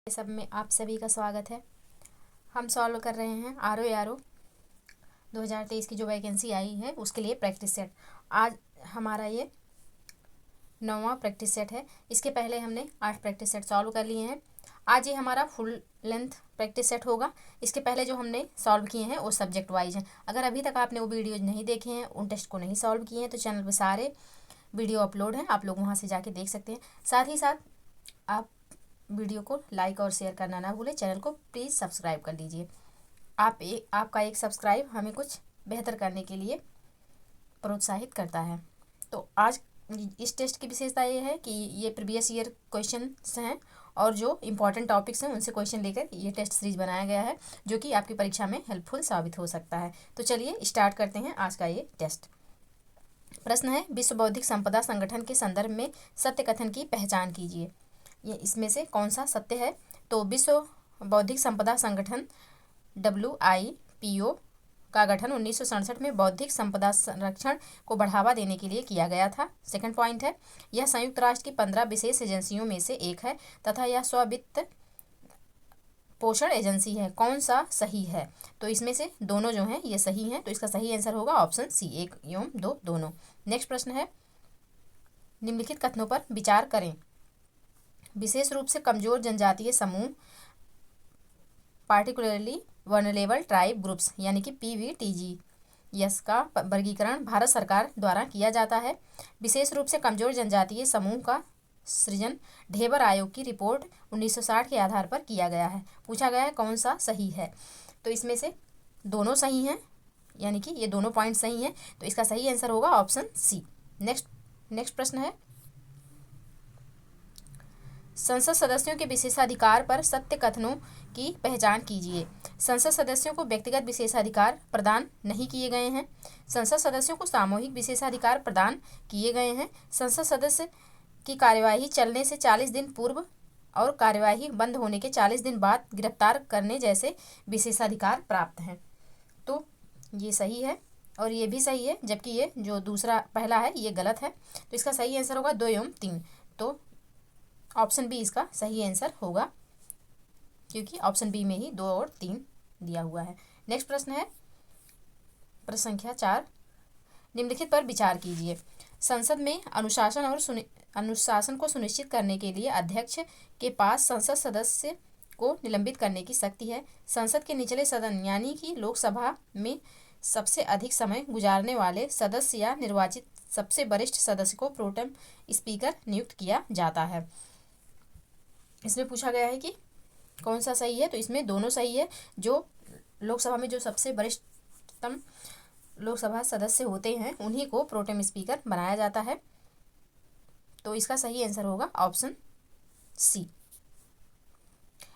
सब में आप सभी का स्वागत है। हम सॉल्व कर रहे हैं RO 2023 की जो वैकेंसी आई है उसके लिए प्रैक्टिस सेट। आज हमारा ये 9वां प्रैक्टिस सेट है। इसके पहले हमने 8 प्रैक्टिस सेट सॉल्व कर लिए हैं। आज ये हमारा फुल लेंथ प्रैक्टिस सेट होगा। इसके पहले जो हमने सॉल्व किए हैं वो सब्जेक्ट वाइज हैं। अगर अभी तक आपने वो वीडियोज नहीं देखे हैं, उन टेस्ट को नहीं सॉल्व किए हैं, तो चैनल पर सारे वीडियो अपलोड हैं, आप लोग वहाँ से जाके देख सकते हैं। साथ ही साथ आप वीडियो को लाइक और शेयर करना ना भूलें। चैनल को प्लीज़ सब्सक्राइब कर लीजिए। आपका एक सब्सक्राइब हमें कुछ बेहतर करने के लिए प्रोत्साहित करता है। तो आज इस टेस्ट की विशेषता ये है कि ये प्रीवियस ईयर क्वेश्चंस हैं और जो इम्पोर्टेंट टॉपिक्स हैं उनसे क्वेश्चन लेकर ये टेस्ट सीरीज बनाया गया है, जो कि आपकी परीक्षा में हेल्पफुल साबित हो सकता है। तो चलिए स्टार्ट करते हैं आज का ये टेस्ट। प्रश्न है, विश्व बौद्धिक संपदा संगठन के संदर्भ में सत्य कथन की पहचान कीजिए। ये इसमें से कौन सा सत्य है? तो विश्व बौद्धिक संपदा संगठन WIPO का गठन 1967 में बौद्धिक संपदा संरक्षण को बढ़ावा देने के लिए किया गया था। सेकंड पॉइंट है, यह संयुक्त राष्ट्र की 15 विशेष एजेंसियों में से एक है तथा यह स्ववित्त पोषण एजेंसी है। कौन सा सही है? तो इसमें से दोनों जो हैं ये सही हैं, तो इसका सही आंसर होगा ऑप्शन सी, 1 एवं 2 दोनों। नेक्स्ट प्रश्न है, निम्नलिखित कथनों पर विचार करें। विशेष रूप से कमजोर जनजातीय समूह पार्टिकुलरली वर्नरेबल ट्राइब ग्रुप्स यानी कि PVTGS का वर्गीकरण भारत सरकार द्वारा किया जाता है। विशेष रूप से कमजोर जनजातीय समूह का सृजन ढेबर आयोग की रिपोर्ट 1960 के आधार पर किया गया है। पूछा गया है कौन सा सही है? तो इसमें से दोनों सही हैं, यानी कि ये दोनों पॉइंट सही हैं, तो इसका सही आंसर होगा ऑप्शन सी। नेक्स्ट प्रश्न है, संसद सदस्यों के विशेषाधिकार पर सत्य कथनों की पहचान कीजिए। संसद सदस्यों को व्यक्तिगत विशेषाधिकार प्रदान नहीं किए गए हैं। संसद सदस्यों को सामूहिक विशेषाधिकार प्रदान किए गए हैं। संसद सदस्य की कार्यवाही चलने से 40 दिन पूर्व और कार्यवाही बंद होने के 40 दिन बाद गिरफ्तार करने जैसे विशेषाधिकार प्राप्त हैं। तो ये सही है और ये भी सही है, जबकि ये जो दूसरा पहला है ये गलत है। तो इसका सही आंसर होगा 2 एवं 3। तो ऑप्शन बी इसका सही आंसर होगा, क्योंकि ऑप्शन बी में ही 2 और 3 दिया हुआ है। नेक्स्ट प्रश्न है, प्रश्न संख्या 4, निम्नलिखित पर विचार कीजिए। संसद में अनुशासन को सुनिश्चित करने के लिए अध्यक्ष के पास संसद सदस्य को निलंबित करने की शक्ति है। संसद के निचले सदन यानी कि लोकसभा में सबसे अधिक समय गुजारने वाले सदस्य या निर्वाचित सबसे वरिष्ठ सदस्य को प्रोटेम स्पीकर नियुक्त किया जाता है। इसमें पूछा गया है कि कौन सा सही है? तो इसमें दोनों सही है। जो लोकसभा में जो सबसे वरिष्ठतम लोकसभा सदस्य होते हैं उन्हीं को प्रोटेम स्पीकर बनाया जाता है। तो इसका सही आंसर होगा ऑप्शन सी।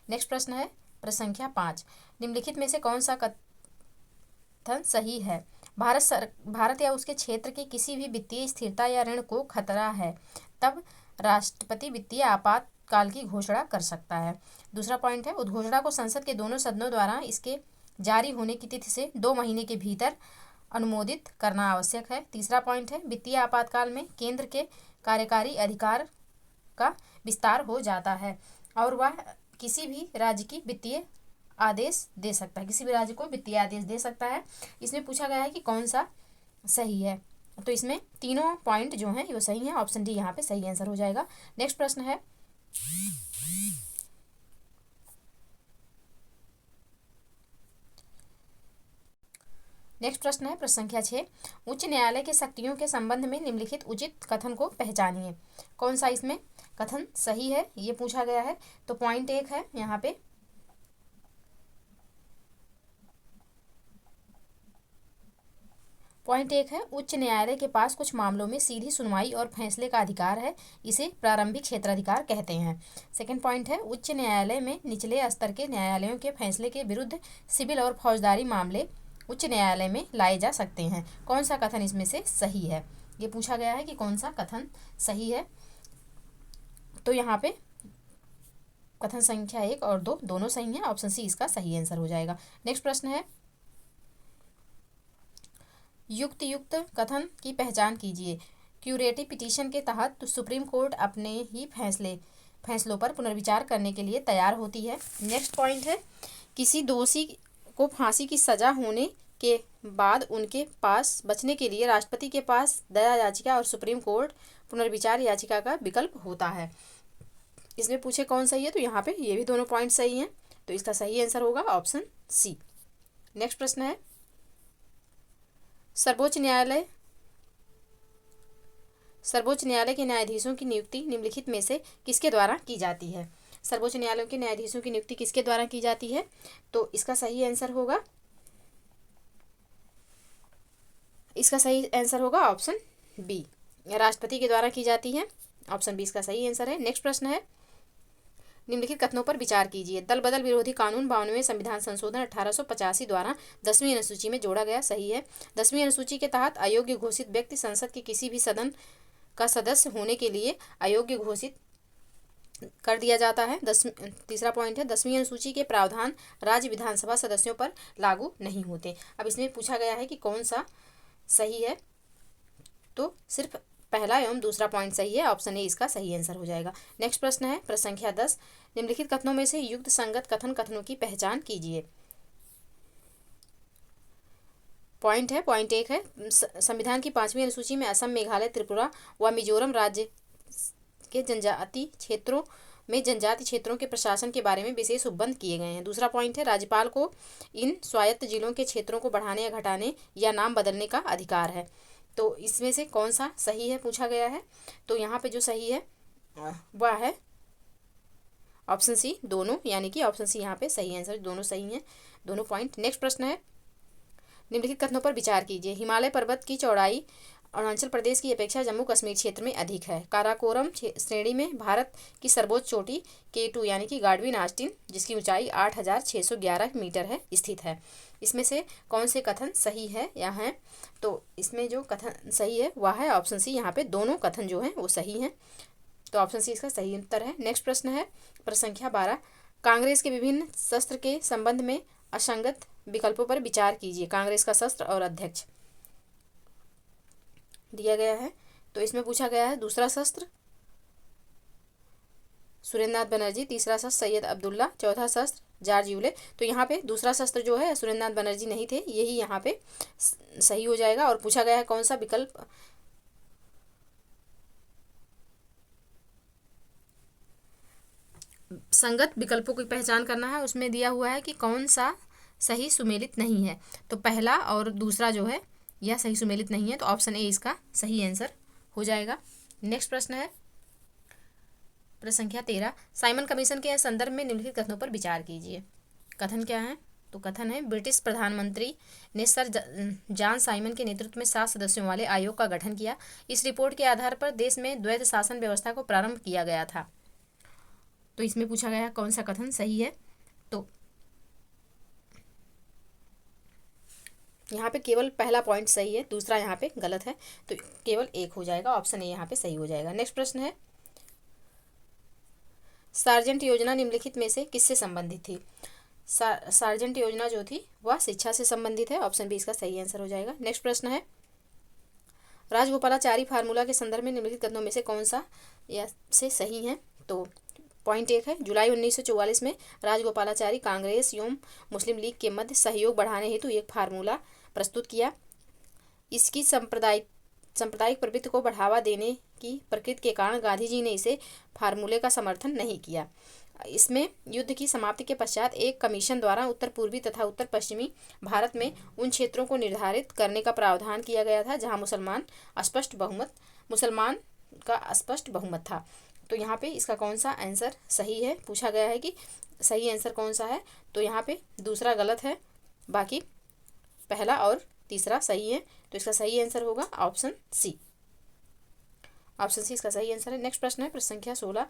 नेक्स्ट प्रश्न है, प्रश्न संख्या 5, निम्नलिखित में से कौन सा कथन सही है? भारत या उसके क्षेत्र की किसी भी वित्तीय स्थिरता या ऋण को खतरा है तब राष्ट्रपति वित्तीय आपातकाल की घोषणा कर सकता है। दूसरा पॉइंट है, उद्घोषणा को संसद के दोनों सदनों द्वारा इसके जारी होने की तिथि से 2 महीने के भीतर अनुमोदित करना आवश्यक है। तीसरा पॉइंट है, वित्तीय आपातकाल में केंद्र के कार्यकारी अधिकार का विस्तार हो जाता है और वह किसी भी राज्य की वित्तीय आदेश दे सकता है, किसी भी राज्य को वित्तीय आदेश दे सकता है। इसमें पूछा गया है कि कौन सा सही है? तो इसमें तीनों पॉइंट जो हैं वो सही हैं। ऑप्शन डी यहाँ पे सही आंसर हो जाएगा। नेक्स्ट प्रश्न है, प्रश्न संख्या 6, उच्च न्यायालय के शक्तियों के संबंध में निम्नलिखित उचित कथन को पहचानिए। कौन सा इसमें कथन सही है ये पूछा गया है। तो पॉइंट 1 है यहाँ पे, पॉइंट 1 है, उच्च न्यायालय के पास कुछ मामलों में सीधी सुनवाई और फैसले का अधिकार है, इसे प्रारंभिक क्षेत्राधिकार कहते हैं। सेकंड पॉइंट है, उच्च न्यायालय में निचले स्तर के न्यायालयों के फैसले के विरुद्ध सिविल और फौजदारी मामले उच्च न्यायालय में लाए जा सकते हैं। कौन सा कथन इसमें से सही है? ये पूछा गया है कि कौन सा कथन सही है। तो यहाँ पे कथन संख्या 1 और 2 दोनों सही हैं। ऑप्शन सी इसका सही आंसर हो जाएगा। नेक्स्ट प्रश्न है, युक्त कथन की पहचान कीजिए। क्यूरेटिव पिटीशन के तहत सुप्रीम कोर्ट अपने ही फैसलों पर पुनर्विचार करने के लिए तैयार होती है। नेक्स्ट पॉइंट है, किसी दोषी को फांसी की सजा होने के बाद उनके पास बचने के लिए राष्ट्रपति के पास दया याचिका और सुप्रीम कोर्ट पुनर्विचार याचिका का विकल्प होता है। इसमें पूछे कौन सही है, तो यहाँ पे ये भी दोनों पॉइंट सही हैं, तो इसका सही आंसर होगा ऑप्शन सी। नेक्स्ट प्रश्न है, सर्वोच्च न्यायालय के न्यायाधीशों की नियुक्ति निम्नलिखित में से किसके द्वारा की जाती है। सर्वोच्च न्यायालय के न्यायाधीशों की नियुक्ति किसके द्वारा की जाती है, तो इसका सही आंसर होगा ऑप्शन बी, राष्ट्रपति के द्वारा की जाती है। ऑप्शन बी इसका सही आंसर है। नेक्स्ट प्रश्न है, निम्नलिखित कथनों पर विचार कीजिए। दल बदल विरोधी कानून 92वें संविधान संशोधन 1885 द्वारा 10वीं अनुसूची में जोड़ा गया, सही है। 10वीं अनुसूची के तहत अयोग्य घोषित व्यक्ति संसद के किसी भी सदन का सदस्य होने के लिए अयोग्य घोषित कर दिया जाता है। तीसरा पॉइंट है, 10वीं अनुसूची के प्रावधान राज्य विधानसभा सदस्यों पर लागू नहीं होते। अब इसमें पूछा गया है कि कौन सा सही है, तो सिर्फ पहला एवं दूसरा पॉइंट सही है, ऑप्शन ए इसका सही आंसर हो जाएगा। नेक्स्ट प्रश्न है, प्रश्न संख्या 10, निम्नलिखित कथनों में से युक्त संगत कथनों की पहचान कीजिए। पॉइंट 1 है, संविधान की 5वीं अनुसूची में असम, मेघालय, त्रिपुरा व मिजोरम राज्य के जनजाति क्षेत्रों के प्रशासन के बारे में विशेष उपबंध किए गए हैं। दूसरा पॉइंट है, राज्यपाल को इन स्वायत्त जिलों के क्षेत्रों को बढ़ाने या घटाने या नाम बदलने का अधिकार है। तो इसमें से कौन सा सही है पूछा गया है, तो यहाँ पे जो सही है वह है ऑप्शन सी, दोनों, यानी कि ऑप्शन सी यहाँ पे सही आंसर, दोनों सही हैं, दोनों पॉइंट। नेक्स्ट प्रश्न है, निम्नलिखित कथनों पर विचार कीजिए। हिमालय पर्वत की चौड़ाई अरुणाचल प्रदेश की अपेक्षा जम्मू कश्मीर क्षेत्र में अधिक है। काराकोरम श्रेणी में भारत की सर्वोच्च चोटी K2 यानी कि गाडविन आस्टिन, जिसकी ऊंचाई 8611 मीटर है, स्थित है। इसमें से कौन से कथन सही है या हैं, तो इसमें जो कथन सही है वह है ऑप्शन सी, यहाँ पे दोनों कथन जो हैं वो सही हैं, तो ऑप्शन सी इसका सही उत्तर है। नेक्स्ट प्रश्न है, प्रश्न संख्या 12, कांग्रेस के विभिन्न शस्त्र के संबंध में असंगत विकल्पों पर विचार कीजिए। कांग्रेस का शस्त्र और अध्यक्ष दिया गया है, तो इसमें पूछा गया है दूसरा शस्त्र सुरेंद्र नाथ बनर्जी, तीसरा शस्त्र सैयद अब्दुल्ला, चौथा शस्त्र जॉर्ज यूले। तो यहाँ पे दूसरा शस्त्र जो है सुरेंद्र नाथ बनर्जी नहीं थे, यही यहाँ पे सही हो जाएगा। और पूछा गया है कौन सा विकल्प संगत विकल्पों की पहचान करना है, उसमें दिया हुआ है कि कौन सा सही सुमेलित नहीं है, तो पहला और दूसरा जो है यह सही सुमेलित नहीं है, तो ऑप्शन ए इसका सही आंसर हो जाएगा। नेक्स्ट प्रश्न है, प्रश्न संख्या 13, साइमन कमीशन के संदर्भ में निम्नलिखित कथनों पर विचार कीजिए। कथन क्या है, तो कथन है, ब्रिटिश प्रधानमंत्री ने सर जॉन साइमन के नेतृत्व में 7 सदस्यों वाले आयोग का गठन किया। इस रिपोर्ट के आधार पर देश में द्वैध शासन व्यवस्था को प्रारंभ किया गया था। तो इसमें पूछा गया कौन सा कथन सही है, तो यहाँ पे केवल पहला पॉइंट सही है, दूसरा यहाँ पे गलत है, तो केवल एक हो जाएगा, ऑप्शन ए यहाँ पे सही हो जाएगा। नेक्स्ट प्रश्न है, सार्जेंट योजना निम्नलिखित में से किससे संबंधित थी। सार्जेंट योजना जो थी वह शिक्षा से संबंधित है, ऑप्शन बी इसका सही आंसर हो जाएगा। नेक्स्ट प्रश्न है, राजगोपालाचारी फार्मूला के संदर्भ में निम्नलिखित कथनों में से कौन सा या से सही है, तो पॉइंट 1 है, जुलाई 1944 में राजगोपालाचारी कांग्रेस एवं मुस्लिम लीग के मध्य सहयोग बढ़ाने हेतु एक फार्मूला प्रस्तुत किया। इसकी सांप्रदायिक प्रवृत्ति को बढ़ावा देने की प्रकृति के कारण गांधी जी ने इसे फार्मूले का समर्थन नहीं किया। इसमें युद्ध की समाप्ति के पश्चात एक कमीशन द्वारा उत्तर पूर्वी तथा उत्तर पश्चिमी भारत में उन क्षेत्रों को निर्धारित करने का प्रावधान किया गया था जहां मुसलमान का स्पष्ट बहुमत था। तो यहाँ पे इसका कौन सा आंसर सही है, पूछा गया है कि सही आंसर कौन सा है, तो यहाँ पे दूसरा गलत है, बाकी पहला और तीसरा सही है, तो इसका सही आंसर होगा ऑप्शन सी। ऑप्शन सी इसका सही आंसर है। नेक्स्ट प्रश्न है, प्रश्न संख्या 16,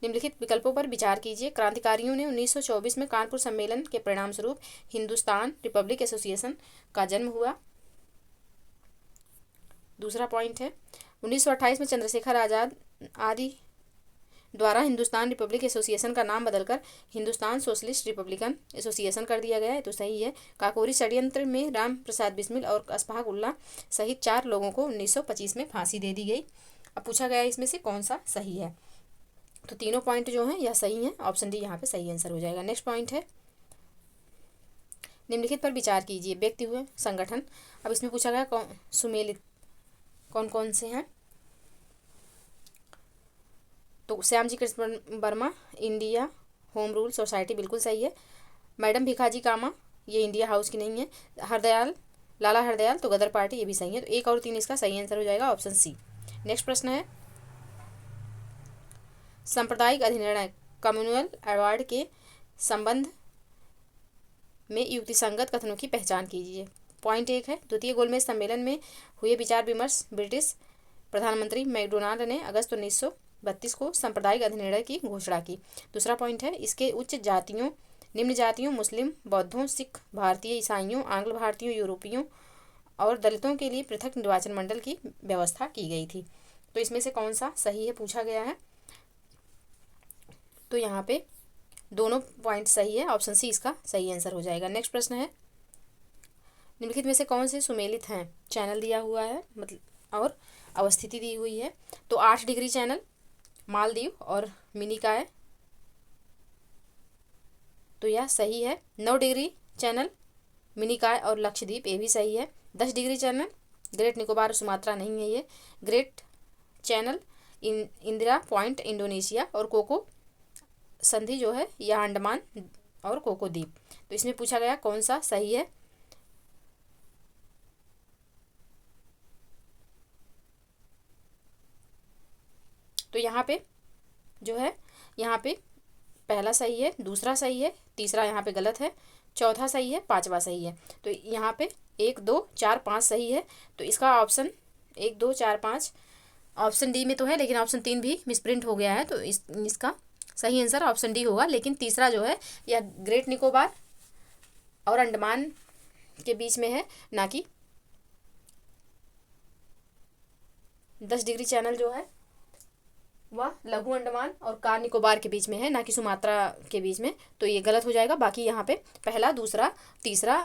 निम्नलिखित विकल्पों पर विचार कीजिए। क्रांतिकारियों ने 1924 में कानपुर सम्मेलन के परिणाम स्वरूप हिंदुस्तान रिपब्लिक एसोसिएशन का जन्म हुआ। दूसरा पॉइंट है, 1928 में चंद्रशेखर आजाद आदि द्वारा हिंदुस्तान रिपब्लिक एसोसिएशन का नाम बदलकर हिंदुस्तान सोशलिस्ट रिपब्लिकन एसोसिएशन कर दिया गया है, तो सही है। काकोरी षड्यंत्र में राम प्रसाद बिस्मिल और अशफाक उल्लाह सहित 4 लोगों को 1925 में फांसी दे दी गई। अब पूछा गया इसमें से कौन सा सही है, तो तीनों पॉइंट जो हैं यह सही हैं, ऑप्शन डी यहाँ पे सही आंसर हो जाएगा। नेक्स्ट पॉइंट है, निम्नलिखित पर विचार कीजिए। व्यक्ति हुए संगठन, अब इसमें पूछा गया सुमेलित कौन कौन से हैं। तो Shyamji Krishna Verma India home rule society बिल्कुल सही है। मैडम भिखाजी कामा ये इंडिया हाउस की नहीं है। हरदयाल लाला हरदयाल तो गदर पार्टी, ये भी सही है। तो 1 और 3 इसका सही आंसर हो जाएगा, ऑप्शन सी। नेक्स्ट प्रश्न है, सांप्रदायिक अधिनिर्णय कम्युनल अवार्ड के संबंध में युक्तिसंगत कथनों की पहचान कीजिए। पॉइंट 1 है, द्वितीय गोलमेज सम्मेलन में हुए विचार विमर्श ब्रिटिश प्रधानमंत्री मैकडोनाल्ड ने अगस्त 1932 को सांप्रदायिक अधिनिर्णय की घोषणा की। दूसरा पॉइंट है, इसके उच्च जातियों, निम्न जातियों, मुस्लिम, बौद्धों, सिख, भारतीय ईसाइयों, आंग्ल भारतीयों, यूरोपियों और दलितों के लिए पृथक निर्वाचन मंडल की व्यवस्था की गई थी। तो इसमें से कौन सा सही है पूछा गया है। तो यहाँ पे दोनों पॉइंट सही है, ऑप्शन सी इसका सही आंसर हो जाएगा। नेक्स्ट प्रश्न है, निम्नलिखित में से कौन से सुमेलित हैं। चैनल दिया हुआ है मतलब और अवस्थिति दी हुई है। तो 8 डिग्री चैनल, मालदीव और मिनिकॉय, तो यह सही है। 9 डिग्री चैनल, मिनिकॉय और लक्षद्वीप, ये भी सही है। 10 degree channel, great Nicobar Sumatra नहीं है ये। Great channel Indira point Indonesia और कोको संधि जो है यह अंडमान और कोको द्वीप। तो इसमें पूछा गया कौन सा सही है। तो यहाँ पे जो है, यहाँ पे पहला सही है, दूसरा सही है, तीसरा यहाँ पे गलत है, चौथा सही है, पांचवा सही है। तो यहाँ पे 1 2 4 5 सही है। तो इसका ऑप्शन 1 2 4 5 ऑप्शन डी में तो है, लेकिन ऑप्शन 3 भी मिसप्रिंट हो गया है। तो इसका सही आंसर ऑप्शन डी होगा। लेकिन तीसरा जो है यह ग्रेट निकोबार और अंडमान के बीच में है, ना कि 10 डिग्री चैनल जो है वह लघु अंडमान और कार निकोबार के बीच में है, ना कि सुमात्रा के बीच में। तो ये गलत हो जाएगा। बाकी यहाँ पे पहला दूसरा तीसरा,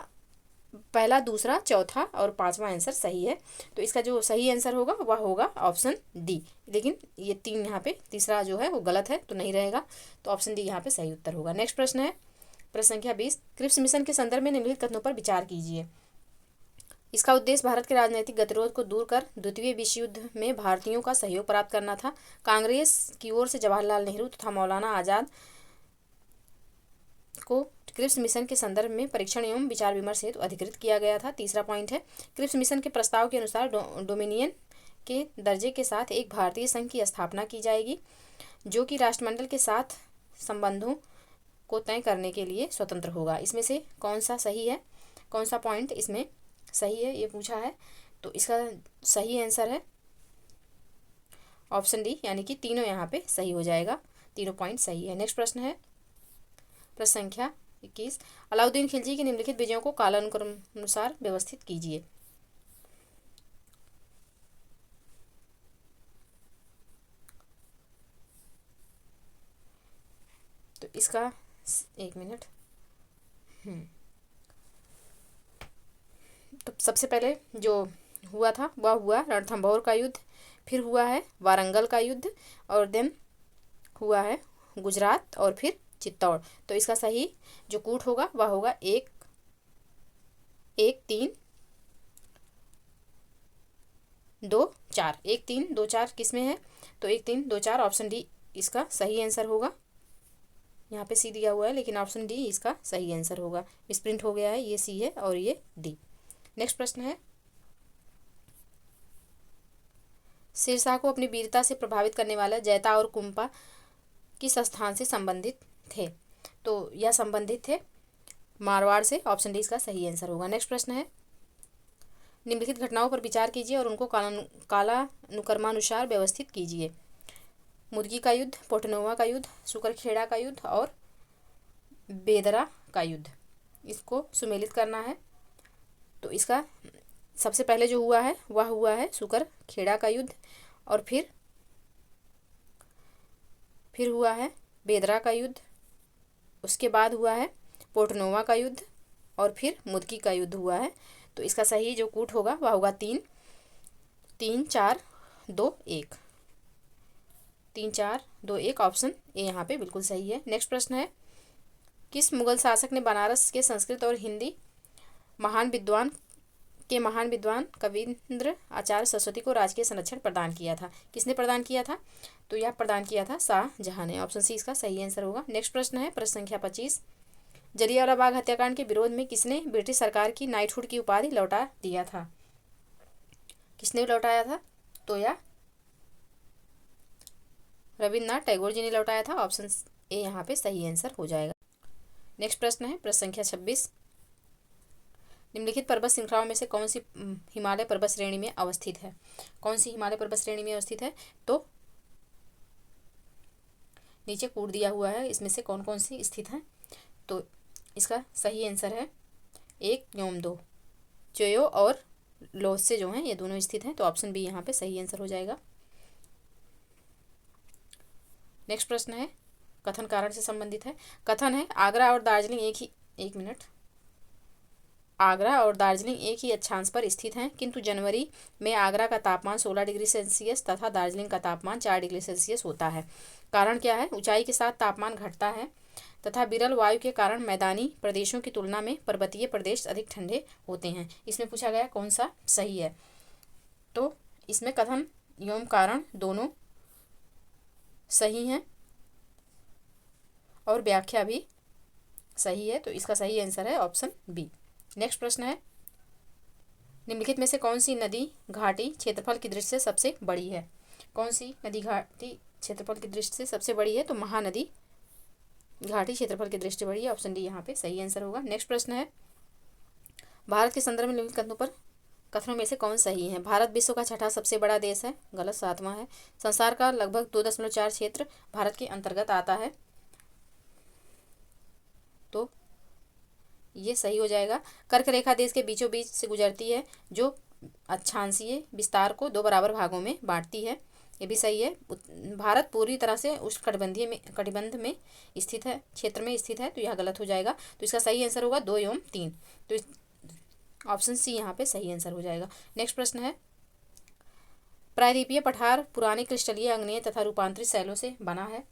पहला दूसरा चौथा और पांचवा आंसर सही है। तो इसका जो सही आंसर होगा वह होगा ऑप्शन डी। लेकिन ये 3 यहाँ पे तीसरा जो है वो गलत है, तो नहीं रहेगा। तो ऑप्शन डी यहाँ पे सही उत्तर होगा। नेक्स्ट प्रश्न है, प्रश्न संख्या 20, क्रिप्स मिशन के संदर्भ में निम्नलिखित कथनों पर विचार कीजिए। इसका उद्देश्य भारत के राजनीतिक गतिरोध को दूर कर द्वितीय विश्व युद्ध में भारतीयों का सहयोग प्राप्त करना था। कांग्रेस की ओर से जवाहरलाल नेहरू तथा मौलाना आजाद को क्रिप्स मिशन के संदर्भ में परीक्षण एवं विचार विमर्श हेतु अधिकृत किया गया था। तीसरा पॉइंट है, क्रिप्स मिशन के प्रस्ताव के अनुसार डोमिनियन के दर्जे के साथ एक भारतीय संघ की स्थापना की जाएगी, जो कि राष्ट्रमंडल के साथ संबंधों को तय करने के लिए स्वतंत्र होगा। इसमें से कौन सा सही है, कौन सा पॉइंट इसमें सही है, ये पूछा है। तो इसका सही आंसर है ऑप्शन डी, यानी कि तीनों यहाँ पे सही हो जाएगा, तीनों पॉइंट सही है। नेक्स्ट प्रश्न है, प्रश्न संख्या 21, अलाउद्दीन खिलजी के निम्नलिखित विजयों को कालानुक्रमानुसार व्यवस्थित कीजिए। तो इसका 1 मिनट। तो सबसे पहले जो हुआ था वह हुआ रणथंभौर का युद्ध, फिर हुआ है वारंगल का युद्ध, और देन हुआ है गुजरात, और फिर चित्तौड़। तो इसका सही जो कूट होगा वह होगा 1 1 3 2 4। 1 3 2 4 किस में है, तो 1 3 2 4 ऑप्शन डी इसका सही आंसर होगा। यहाँ पे सी दिया हुआ है, लेकिन ऑप्शन डी इसका सही आंसर होगा, मिसप्रिंट हो गया है, ये सी है और ये डी। नेक्स्ट प्रश्न है, शेरशाह को अपनी वीरता से प्रभावित करने वाला जैता और कुंपा किस स्थान से संबंधित थे। तो यह संबंधित थे मारवाड़ से, ऑप्शन डी इसका सही आंसर होगा। नेक्स्ट प्रश्न है, निम्नलिखित घटनाओं पर विचार कीजिए और उनको कालानुक्रमानुसार व्यवस्थित कीजिए। मुदगी का युद्ध, पोटनोवा का युद्ध, सुकरखेड़ा का युद्ध और बेदरा का युद्ध, इसको सुमेलित करना है। तो इसका सबसे पहले जो हुआ है वह हुआ है सुकरखेड़ा का युद्ध, और फिर हुआ है बेदरा का युद्ध, उसके बाद हुआ है पोर्टनोवा का युद्ध, और फिर मुदकी का युद्ध हुआ है। तो इसका सही जो कूट होगा वह होगा 3 3 4 2 1, 3 4 2-1 ऑप्शन ए यहाँ पे बिल्कुल सही है। नेक्स्ट प्रश्न है, किस मुगल शासक ने बनारस के संस्कृत और हिंदी महान विद्वान कविंद्र आचार्य सरस्वती को राजकीय संरक्षण प्रदान किया था? किसने प्रदान किया था? तो यह प्रदान किया था शाहजहां ने। ऑप्शन सी इसका सही आंसर होगा। नेक्स्ट प्रश्न है, प्रश्न संख्या 25, जलियांवाला बाग हत्याकांड के विरोध में किसने ब्रिटिश सरकार की नाइटहुड की उपाधि लौटा दिया था? किसने लौटाया था? तो यह रविन्द्रनाथ टैगोर जी ने लौटाया था। ऑप्शन ए यहाँ पे सही आंसर हो जाएगा। नेक्स्ट प्रश्न है, प्रश्न संख्या 26, निम्नलिखित पर्वत श्रृंखलाओं में से कौन सी हिमालय पर्वत श्रेणी में अवस्थित है? कौन सी हिमालय पर्वत श्रेणी में अवस्थित है? तो नीचे कोड दिया हुआ है, इसमें से कौन कौन सी स्थित है? तो इसका सही आंसर है 1, 2 चोयो और लोत्से जो हैं ये दोनों स्थित हैं। तो ऑप्शन बी यहाँ पे सही आंसर हो जाएगा। नेक्स्ट प्रश्न है, कथन कारण से संबंधित है। कथन है, आगरा और दार्जिलिंग एक ही अक्षांश पर स्थित हैं, किंतु जनवरी में आगरा का तापमान 16 डिग्री सेल्सियस तथा दार्जिलिंग का तापमान 4 डिग्री सेल्सियस होता है। कारण क्या है? ऊंचाई के साथ तापमान घटता है तथा विरल वायु के कारण मैदानी प्रदेशों की तुलना में पर्वतीय प्रदेश अधिक ठंडे होते हैं। इसमें पूछा गया कौन सा सही है? तो इसमें कथन एवं कारण दोनों सही हैं और व्याख्या भी सही है। तो इसका सही आंसर है ऑप्शन बी। नेक्स्ट प्रश्न है, निम्नलिखित में से कौन सी नदी घाटी क्षेत्रफल की दृष्टि से सबसे बड़ी है? कौन सी नदी घाटी क्षेत्रफल की दृष्टि से सबसे बड़ी है? तो महानदी घाटी क्षेत्रफल की दृष्टि बड़ी है। ऑप्शन डी यहाँ पे सही आंसर होगा। नेक्स्ट प्रश्न है, भारत के संदर्भ में निम्नलिखित कथनों में से कौन सही है? भारत विश्व का छठा सबसे बड़ा देश है, गलत, 7वां है। संसार का लगभग 2.4 क्षेत्र भारत के अंतर्गत आता है, तो ये सही हो जाएगा। कर्क रेखा देश के बीचों बीच से गुजरती है, जो अक्षांशीय विस्तार को 2 बराबर भागों में बांटती है, ये भी सही है। भारत पूरी तरह से कटिबंध में स्थित है, क्षेत्र में स्थित है, तो यह गलत हो जाएगा। तो इसका सही आंसर होगा 2 एवं 3। तो ऑप्शन सी यहाँ पे सही आंसर हो जाएगा। नेक्स्ट प्रश्न है, प्रायद्वीपीय पठार पुराने क्रिस्टलीय आग्नेय तथा रूपांतरित शैलों से बना है।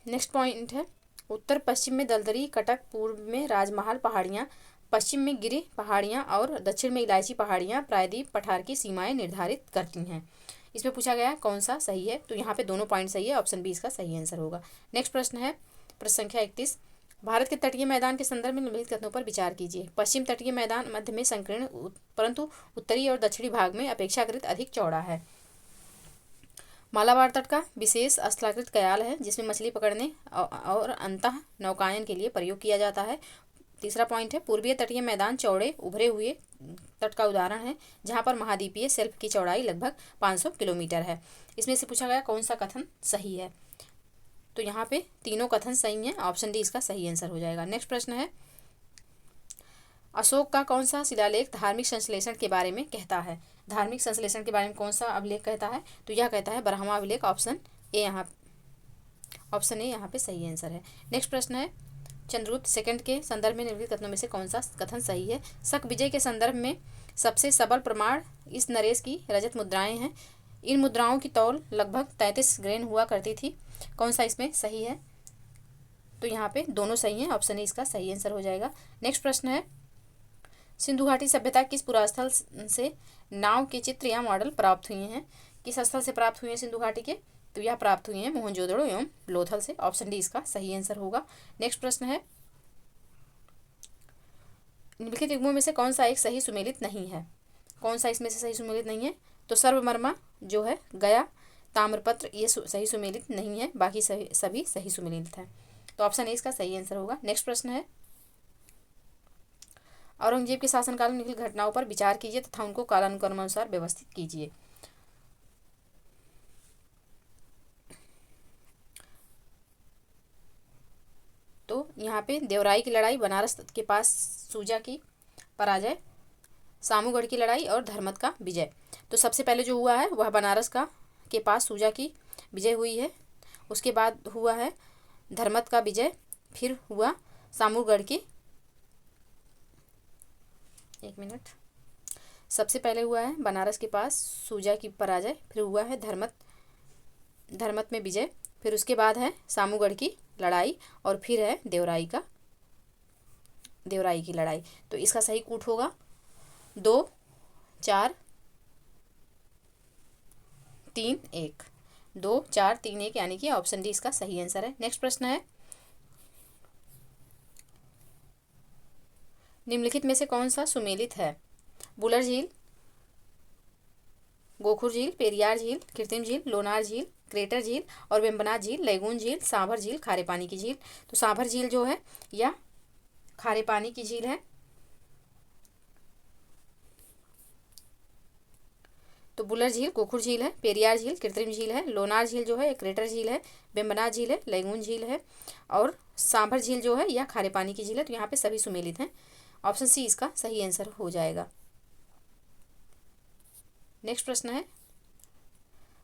नेक्स्ट पॉइंट है, उत्तर पश्चिम में दलदली कटक, पूर्व में राजमहल पहाड़ियाँ, पश्चिम में गिरि पहाड़ियाँ और दक्षिण में इलायची पहाड़ियाँ प्रायद्वीप पठार की सीमाएं निर्धारित करती हैं। इसमें पूछा गया है कौन सा सही है? तो यहाँ पे दोनों पॉइंट सही है। ऑप्शन बी इसका सही आंसर होगा। नेक्स्ट प्रश्न है, प्रश्न संख्या 31, भारत के तटीय मैदान के संदर्भ में निम्नलिखित कथनों पर विचार कीजिए। पश्चिम तटीय मैदान मध्य में संकीर्ण परंतु उत्तरी और दक्षिणी भाग में अपेक्षाकृत अधिक चौड़ा है। मालाबार तट का विशेष स्थलाकृत कयाल है, जिसमें मछली पकड़ने और अंतः नौकायन के लिए प्रयोग किया जाता है। तीसरा पॉइंट है, पूर्वीय तटीय मैदान चौड़े उभरे हुए तट का उदाहरण है, जहां पर महाद्वीपीय शेल्फ की चौड़ाई लगभग 500 किलोमीटर है। इसमें से पूछा गया कौन सा कथन सही है? तो यहाँ पे तीनों कथन सही हैं। ऑप्शन डी इसका सही आंसर हो जाएगा। नेक्स्ट प्रश्न है, अशोक का कौन सा शिलालेख धार्मिक संश्लेषण के बारे में कहता है? धार्मिक संश्लेषण के बारे में कौन सा अभिलेख कहता है? तो यह कहता है ब्रह्मा अभिलेख। ऑप्शन ए यहाँ पे सही आंसर है। नेक्स्ट प्रश्न है, चंद्रगुप्त सेकंड के संदर्भ में निम्नलिखित कथनों में से कौन सा कथन सही है? शक विजय के संदर्भ में सबसे सबल प्रमाण इस नरेश की रजत मुद्राएं हैं। इन मुद्राओं की तौल लगभग 33 ग्रेन हुआ करती थी। कौन सा इसमें सही है? तो यहाँ पे दोनों सही हैं। ऑप्शन ए इसका सही आंसर हो जाएगा। नेक्स्ट प्रश्न है, सिंधु घाटी सभ्यता किस पुरास्थल से नाव के चित्र या मॉडल प्राप्त हुए हैं? किस स्थल से प्राप्त हुए हैं सिंधु घाटी के? तो यह प्राप्त हुए हैं मोहनजोदड़ो एवं लोथल से। ऑप्शन डी इसका सही आंसर होगा। नेक्स्ट प्रश्न है, निम्नलिखित युग्मों में से कौन सा एक सही सुमेलित नहीं है? कौन सा इसमें से सही सुमेलित नहीं है? तो सर्वमर्मा जो है, गया, ताम्रपत्र, ये सही सुमेलित नहीं है, बाकी सभी सही सुमेलित हैं। तो ऑप्शन ए इसका सही आंसर होगा। नेक्स्ट प्रश्न है, औरंगजेब के शासनकाल में निम्नलिखित घटनाओं पर विचार कीजिए तथा उनको कालानुक्रमानुसार व्यवस्थित कीजिए। तो यहाँ पे देवराई की लड़ाई, बनारस के पास सूजा की पराजय, सामूगढ़ की लड़ाई और धर्मत का विजय। तो सबसे पहले जो हुआ है वह बनारस के पास सूजा की विजय हुई है, उसके बाद हुआ है धर्मत का विजय, फिर हुआ सामूगढ़ की, एक मिनट, सबसे पहले हुआ है बनारस के पास सूजा की पराजय, फिर हुआ है धर्मत धर्मत में विजय, फिर उसके बाद है सामूगढ़ की लड़ाई, और फिर है देवराई की लड़ाई। तो इसका सही कूट होगा 2 4 3 1, 2 4 3 1, यानी कि ऑप्शन डी इसका सही आंसर है। नेक्स्ट प्रश्न है, निम्नलिखित में से कौन सा सुमेलित है? बुलर झील, गोखुर झील, पेरियार झील, कृत्रिम झील, लोनार झील, क्रेटर झील और वेम्बनाथ झील, लैगून झील, सांभर झील, खारे पानी की झील। तो सांभर झील जो है या खारे पानी की झील है। तो बुलर झील गोखुर झील है, पेरियार झील कृत्रिम झील है, लोनार झील जो है क्रेटर झील है, वेम्बनाथ झील है, लैगून झील है, और सांभर झील जो है या खारे पानी की झील है। तो यहाँ पे सभी सुमेलित हैं। ऑप्शन सी इसका सही आंसर हो जाएगा। नेक्स्ट प्रश्न है,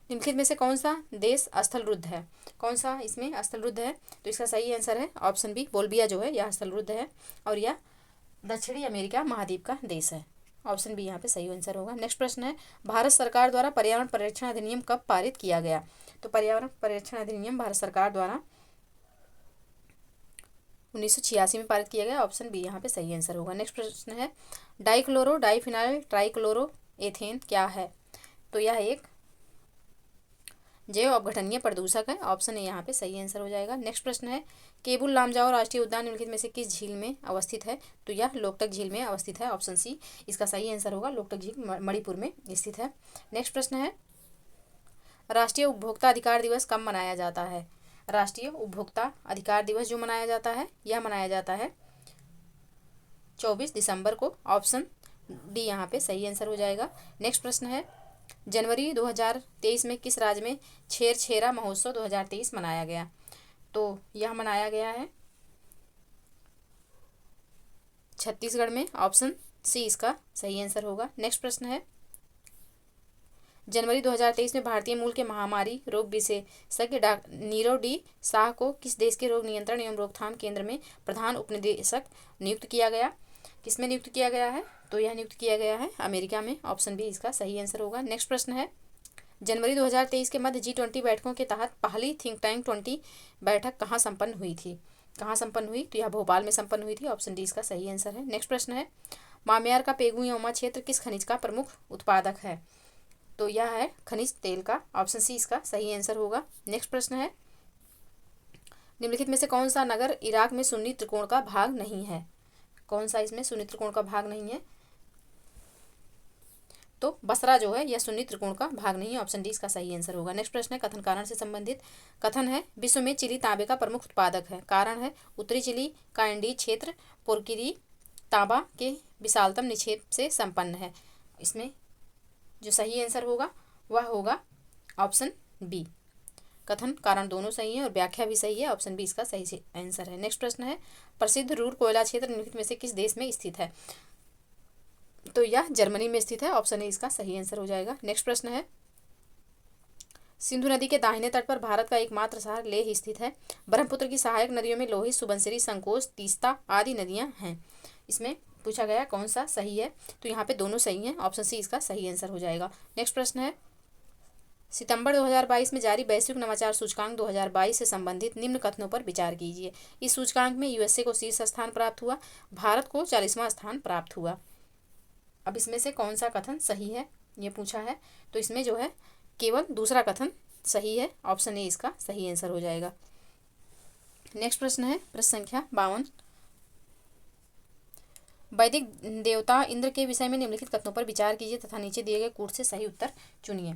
निम्नलिखित में से कौन सा देश स्थलरुद्ध है? कौन सा इसमें स्थलरुद्ध है? तो इसका सही आंसर है ऑप्शन बी, बोल्बिया जो है यह स्थलरुद्ध है और यह दक्षिणी अमेरिका महाद्वीप का देश है। ऑप्शन बी यहाँ पे सही आंसर होगा। नेक्स्ट प्रश्न है, भारत सरकार द्वारा पर्यावरण परिरक्षण अधिनियम कब पारित किया गया? तो पर्यावरण परिरक्षण अधिनियम भारत सरकार द्वारा 1986 में पारित किया गया। ऑप्शन बी यहाँ पे सही आंसर होगा। नेक्स्ट प्रश्न है, डाइक्लोरो डाइफिनाइल ट्राइक्लोरो एथेन क्या है? तो यह एक जैव अपघटनीय प्रदूषक है। ऑप्शन ए यहाँ पे सही आंसर हो जाएगा। नेक्स्ट प्रश्न है, केबुल लामजाओ राष्ट्रीय उद्यान निम्नलिखित में से किस झील में अवस्थित है? तो यह लोकटक झील में अवस्थित है। ऑप्शन सी इसका सही आंसर होगा। लोकटक झील मणिपुर में स्थित है। नेक्स्ट प्रश्न है, राष्ट्रीय उपभोक्ता अधिकार दिवस कब मनाया जाता है? राष्ट्रीय उपभोक्ता अधिकार दिवस जो मनाया जाता है यह मनाया जाता है 24 दिसंबर को। ऑप्शन डी यहाँ पे सही आंसर हो जाएगा। नेक्स्ट प्रश्न है, जनवरी 2023 में किस राज्य में छेरछेरा महोत्सव 2023 मनाया गया? तो यह मनाया गया है छत्तीसगढ़ में। ऑप्शन सी इसका सही आंसर होगा। नेक्स्ट प्रश्न है, जनवरी 2023 में भारतीय मूल के महामारी रोग विशेषज्ञ नीरव डी शाह को किस देश के रोग नियंत्रण एवं रोकथाम केंद्र में प्रधान उपनिदेशक नियुक्त किया गया? किसमें नियुक्त किया गया है? तो यह नियुक्त किया गया है अमेरिका में। ऑप्शन बी इसका सही आंसर होगा। नेक्स्ट प्रश्न है, जनवरी 2023 के मध्य G20 बैठकों के तहत पहली थिंक टैंक 20 बैठक कहाँ संपन्न हुई थी? कहाँ संपन्न हुई? तो यह भोपाल में संपन्न हुई थी। ऑप्शन डी इसका सही आंसर है। नेक्स्ट प्रश्न है, माम्यार का पेगुयोमा क्षेत्र किस खनिज का प्रमुख उत्पादक है? तो यह है खनिज तेल का। ऑप्शन सी इसका सही आंसर होगा। नेक्स्ट प्रश्न है, निम्नलिखित में से कौन सा नगर इराक में सुन्नी त्रिकोण का भाग नहीं है? कौन सा इसमें सुन्नी त्रिकोण का भाग नहीं है? तो बसरा जो है यह सुन्नी त्रिकोण का भाग नहीं है। ऑप्शन डी इसका सही आंसर होगा। नेक्स्ट प्रश्न है, कथन कारण से संबंधित। कथन है, विश्व में चिली तांबे का प्रमुख उत्पादक है। कारण है, उत्तरी चिली का एंडीज क्षेत्र पोर्किरी तांबा के विशालतम निक्षेप से संपन्न है। इसमें जो सही आंसर होगा वह होगा ऑप्शन बी। कथन कारण दोनों सही है और व्याख्या भी सही है। ऑप्शन बी इसका सही आंसर है। नेक्स्ट प्रश्न है, प्रसिद्ध रूर कोयला क्षेत्र निम्नलिखित में से किस देश में स्थित है? तो यह जर्मनी में स्थित है। ऑप्शन ए इसका सही आंसर हो जाएगा। नेक्स्ट प्रश्न है, सिंधु नदी के दाहिने तट पर भारत का एकमात्र शहर लेह स्थित है। ब्रह्मपुत्र की सहायक नदियों में लोहित, सुबनसिरी, संकोच, तीस्ता आदि नदियां हैं। इसमें पूछा गया कौन सा सही है? तो यहाँ पे दोनों सही हैं। ऑप्शन सी इसका सही आंसर हो जाएगा। नेक्स्ट प्रश्न है, सितंबर 2022 में जारी वैश्विक नवाचार सूचकांक 2022 से संबंधित निम्न कथनों पर विचार कीजिए। इस सूचकांक में यूएसए को शीर्ष स्थान प्राप्त हुआ, भारत को 40वां स्थान प्राप्त हुआ। अब इसमें से कौन सा कथन सही है ये पूछा है। तो इसमें जो है केवल दूसरा कथन सही है। ऑप्शन ए इसका सही आंसर हो जाएगा। नेक्स्ट प्रश्न है, प्रश्न संख्या 52, वैदिक देवता इंद्र के विषय में निम्नलिखित कथनों पर विचार कीजिए तथा नीचे दिए गए कूट से सही उत्तर चुनिए।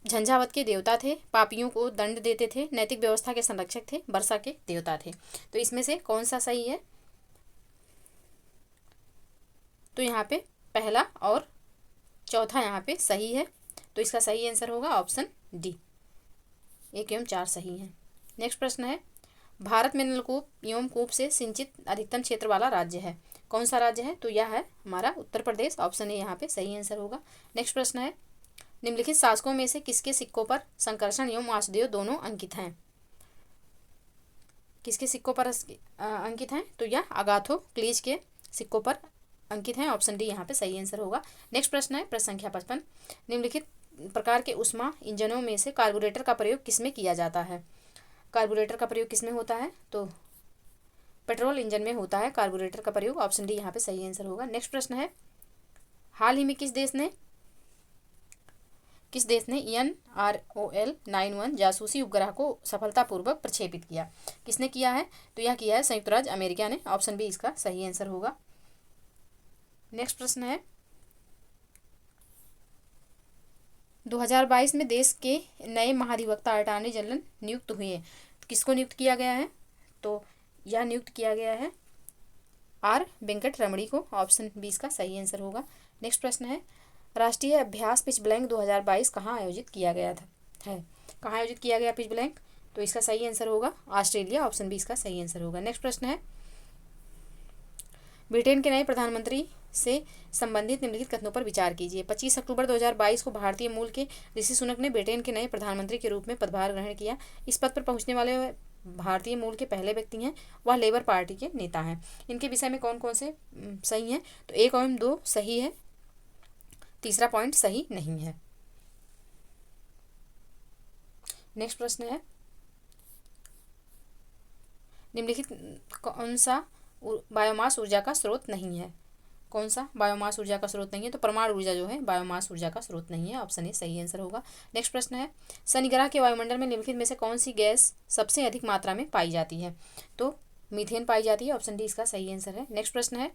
झंझावत के देवता थे, पापियों को दंड देते थे, नैतिक व्यवस्था के संरक्षक थे, वर्षा के देवता थे। तो इसमें से कौन सा सही है? तो यहाँ पे पहला और चौथा यहाँ पे सही है। तो इसका सही आंसर होगा ऑप्शन डी। 1 एवं 4 सही है। नेक्स्ट प्रश्न है, भारत में नलकूप एवं कूप से सिंचित अधिकतम क्षेत्र वाला राज्य है। कौन सा राज्य है? तो यह है हमारा उत्तर प्रदेश। ऑप्शन ए यहाँ पे सही आंसर होगा। नेक्स्ट प्रश्न है, निम्नलिखित शासकों में से किसके सिक्कों पर संकर्षण एवं वासुदेव दोनों अंकित हैं? किसके सिक्कों पर अंकित हैं? तो यह अगाथो क्लीज के सिक्कों पर अंकित हैं। ऑप्शन डी यहाँ पे सही आंसर होगा। नेक्स्ट प्रश्न है, प्रश्न संख्या 55, निम्नलिखित प्रकार के ऊष्मा इंजनों में से कार्बोरेटर का प्रयोग किसमें किया जाता है? कार्बोरेटर का प्रयोग किसमें होता है? तो पेट्रोल इंजन में होता है कार्बोरेटर का प्रयोग। ऑप्शन डी यहाँ पे सही आंसर होगा। नेक्स्ट प्रश्न है, हाल ही में किस देश ने NROL-91 जासूसी उपग्रह को सफलतापूर्वक प्रक्षेपित किया? किसने किया है? तो यह किया है संयुक्त राज्य अमेरिका ने। ऑप्शन बी इसका सही आंसर होगा। नेक्स्ट प्रश्न है, 2022 में देश के नए महाधिवक्ता अटॉर्नी जनरल नियुक्त हुए। किसको नियुक्त किया गया है? तो यह नियुक्त किया गया है आर वेंकट रमणी को। ऑप्शन बी इसका सही आंसर होगा। नेक्स्ट प्रश्न है, राष्ट्रीय अभ्यास पिच ब्लैंक 2022 कहाँ आयोजित किया गया है? कहाँ आयोजित किया गया पिच ब्लैंक? तो इसका सही आंसर होगा ऑस्ट्रेलिया। ऑप्शन बी इसका सही आंसर होगा। नेक्स्ट प्रश्न है, ब्रिटेन के नए प्रधानमंत्री से संबंधित निम्नलिखित कथनों पर विचार कीजिए। 25 अक्टूबर 2022 को भारतीय मूल के ऋषि सुनक ने ब्रिटेन के नए प्रधानमंत्री के रूप में पदभार ग्रहण किया। इस पद पर पहुंचने वाले भारतीय मूल के पहले व्यक्ति हैं, वह लेबर पार्टी के नेता हैं। इनके विषय में कौन कौन से सही हैं? तो 1 और 2 सही है, तीसरा पॉइंट सही नहीं है। नेक्स्ट प्रश्न है, निम्नलिखित कौन सा बायोमास ऊर्जा का स्रोत नहीं है? कौन सा बायोमास ऊर्जा का स्रोत नहीं है? तो परमाणु ऊर्जा जो है बायोमास ऊर्जा का स्रोत नहीं है। ऑप्शन ए सही आंसर होगा। नेक्स्ट प्रश्न है, शनि ग्रह के वायुमंडल में निम्नलिखित में से कौन सी गैस सबसे अधिक मात्रा में पाई जाती है? तो मीथेन पाई जाती है। ऑप्शन डी इसका सही आंसर है। नेक्स्ट प्रश्न है,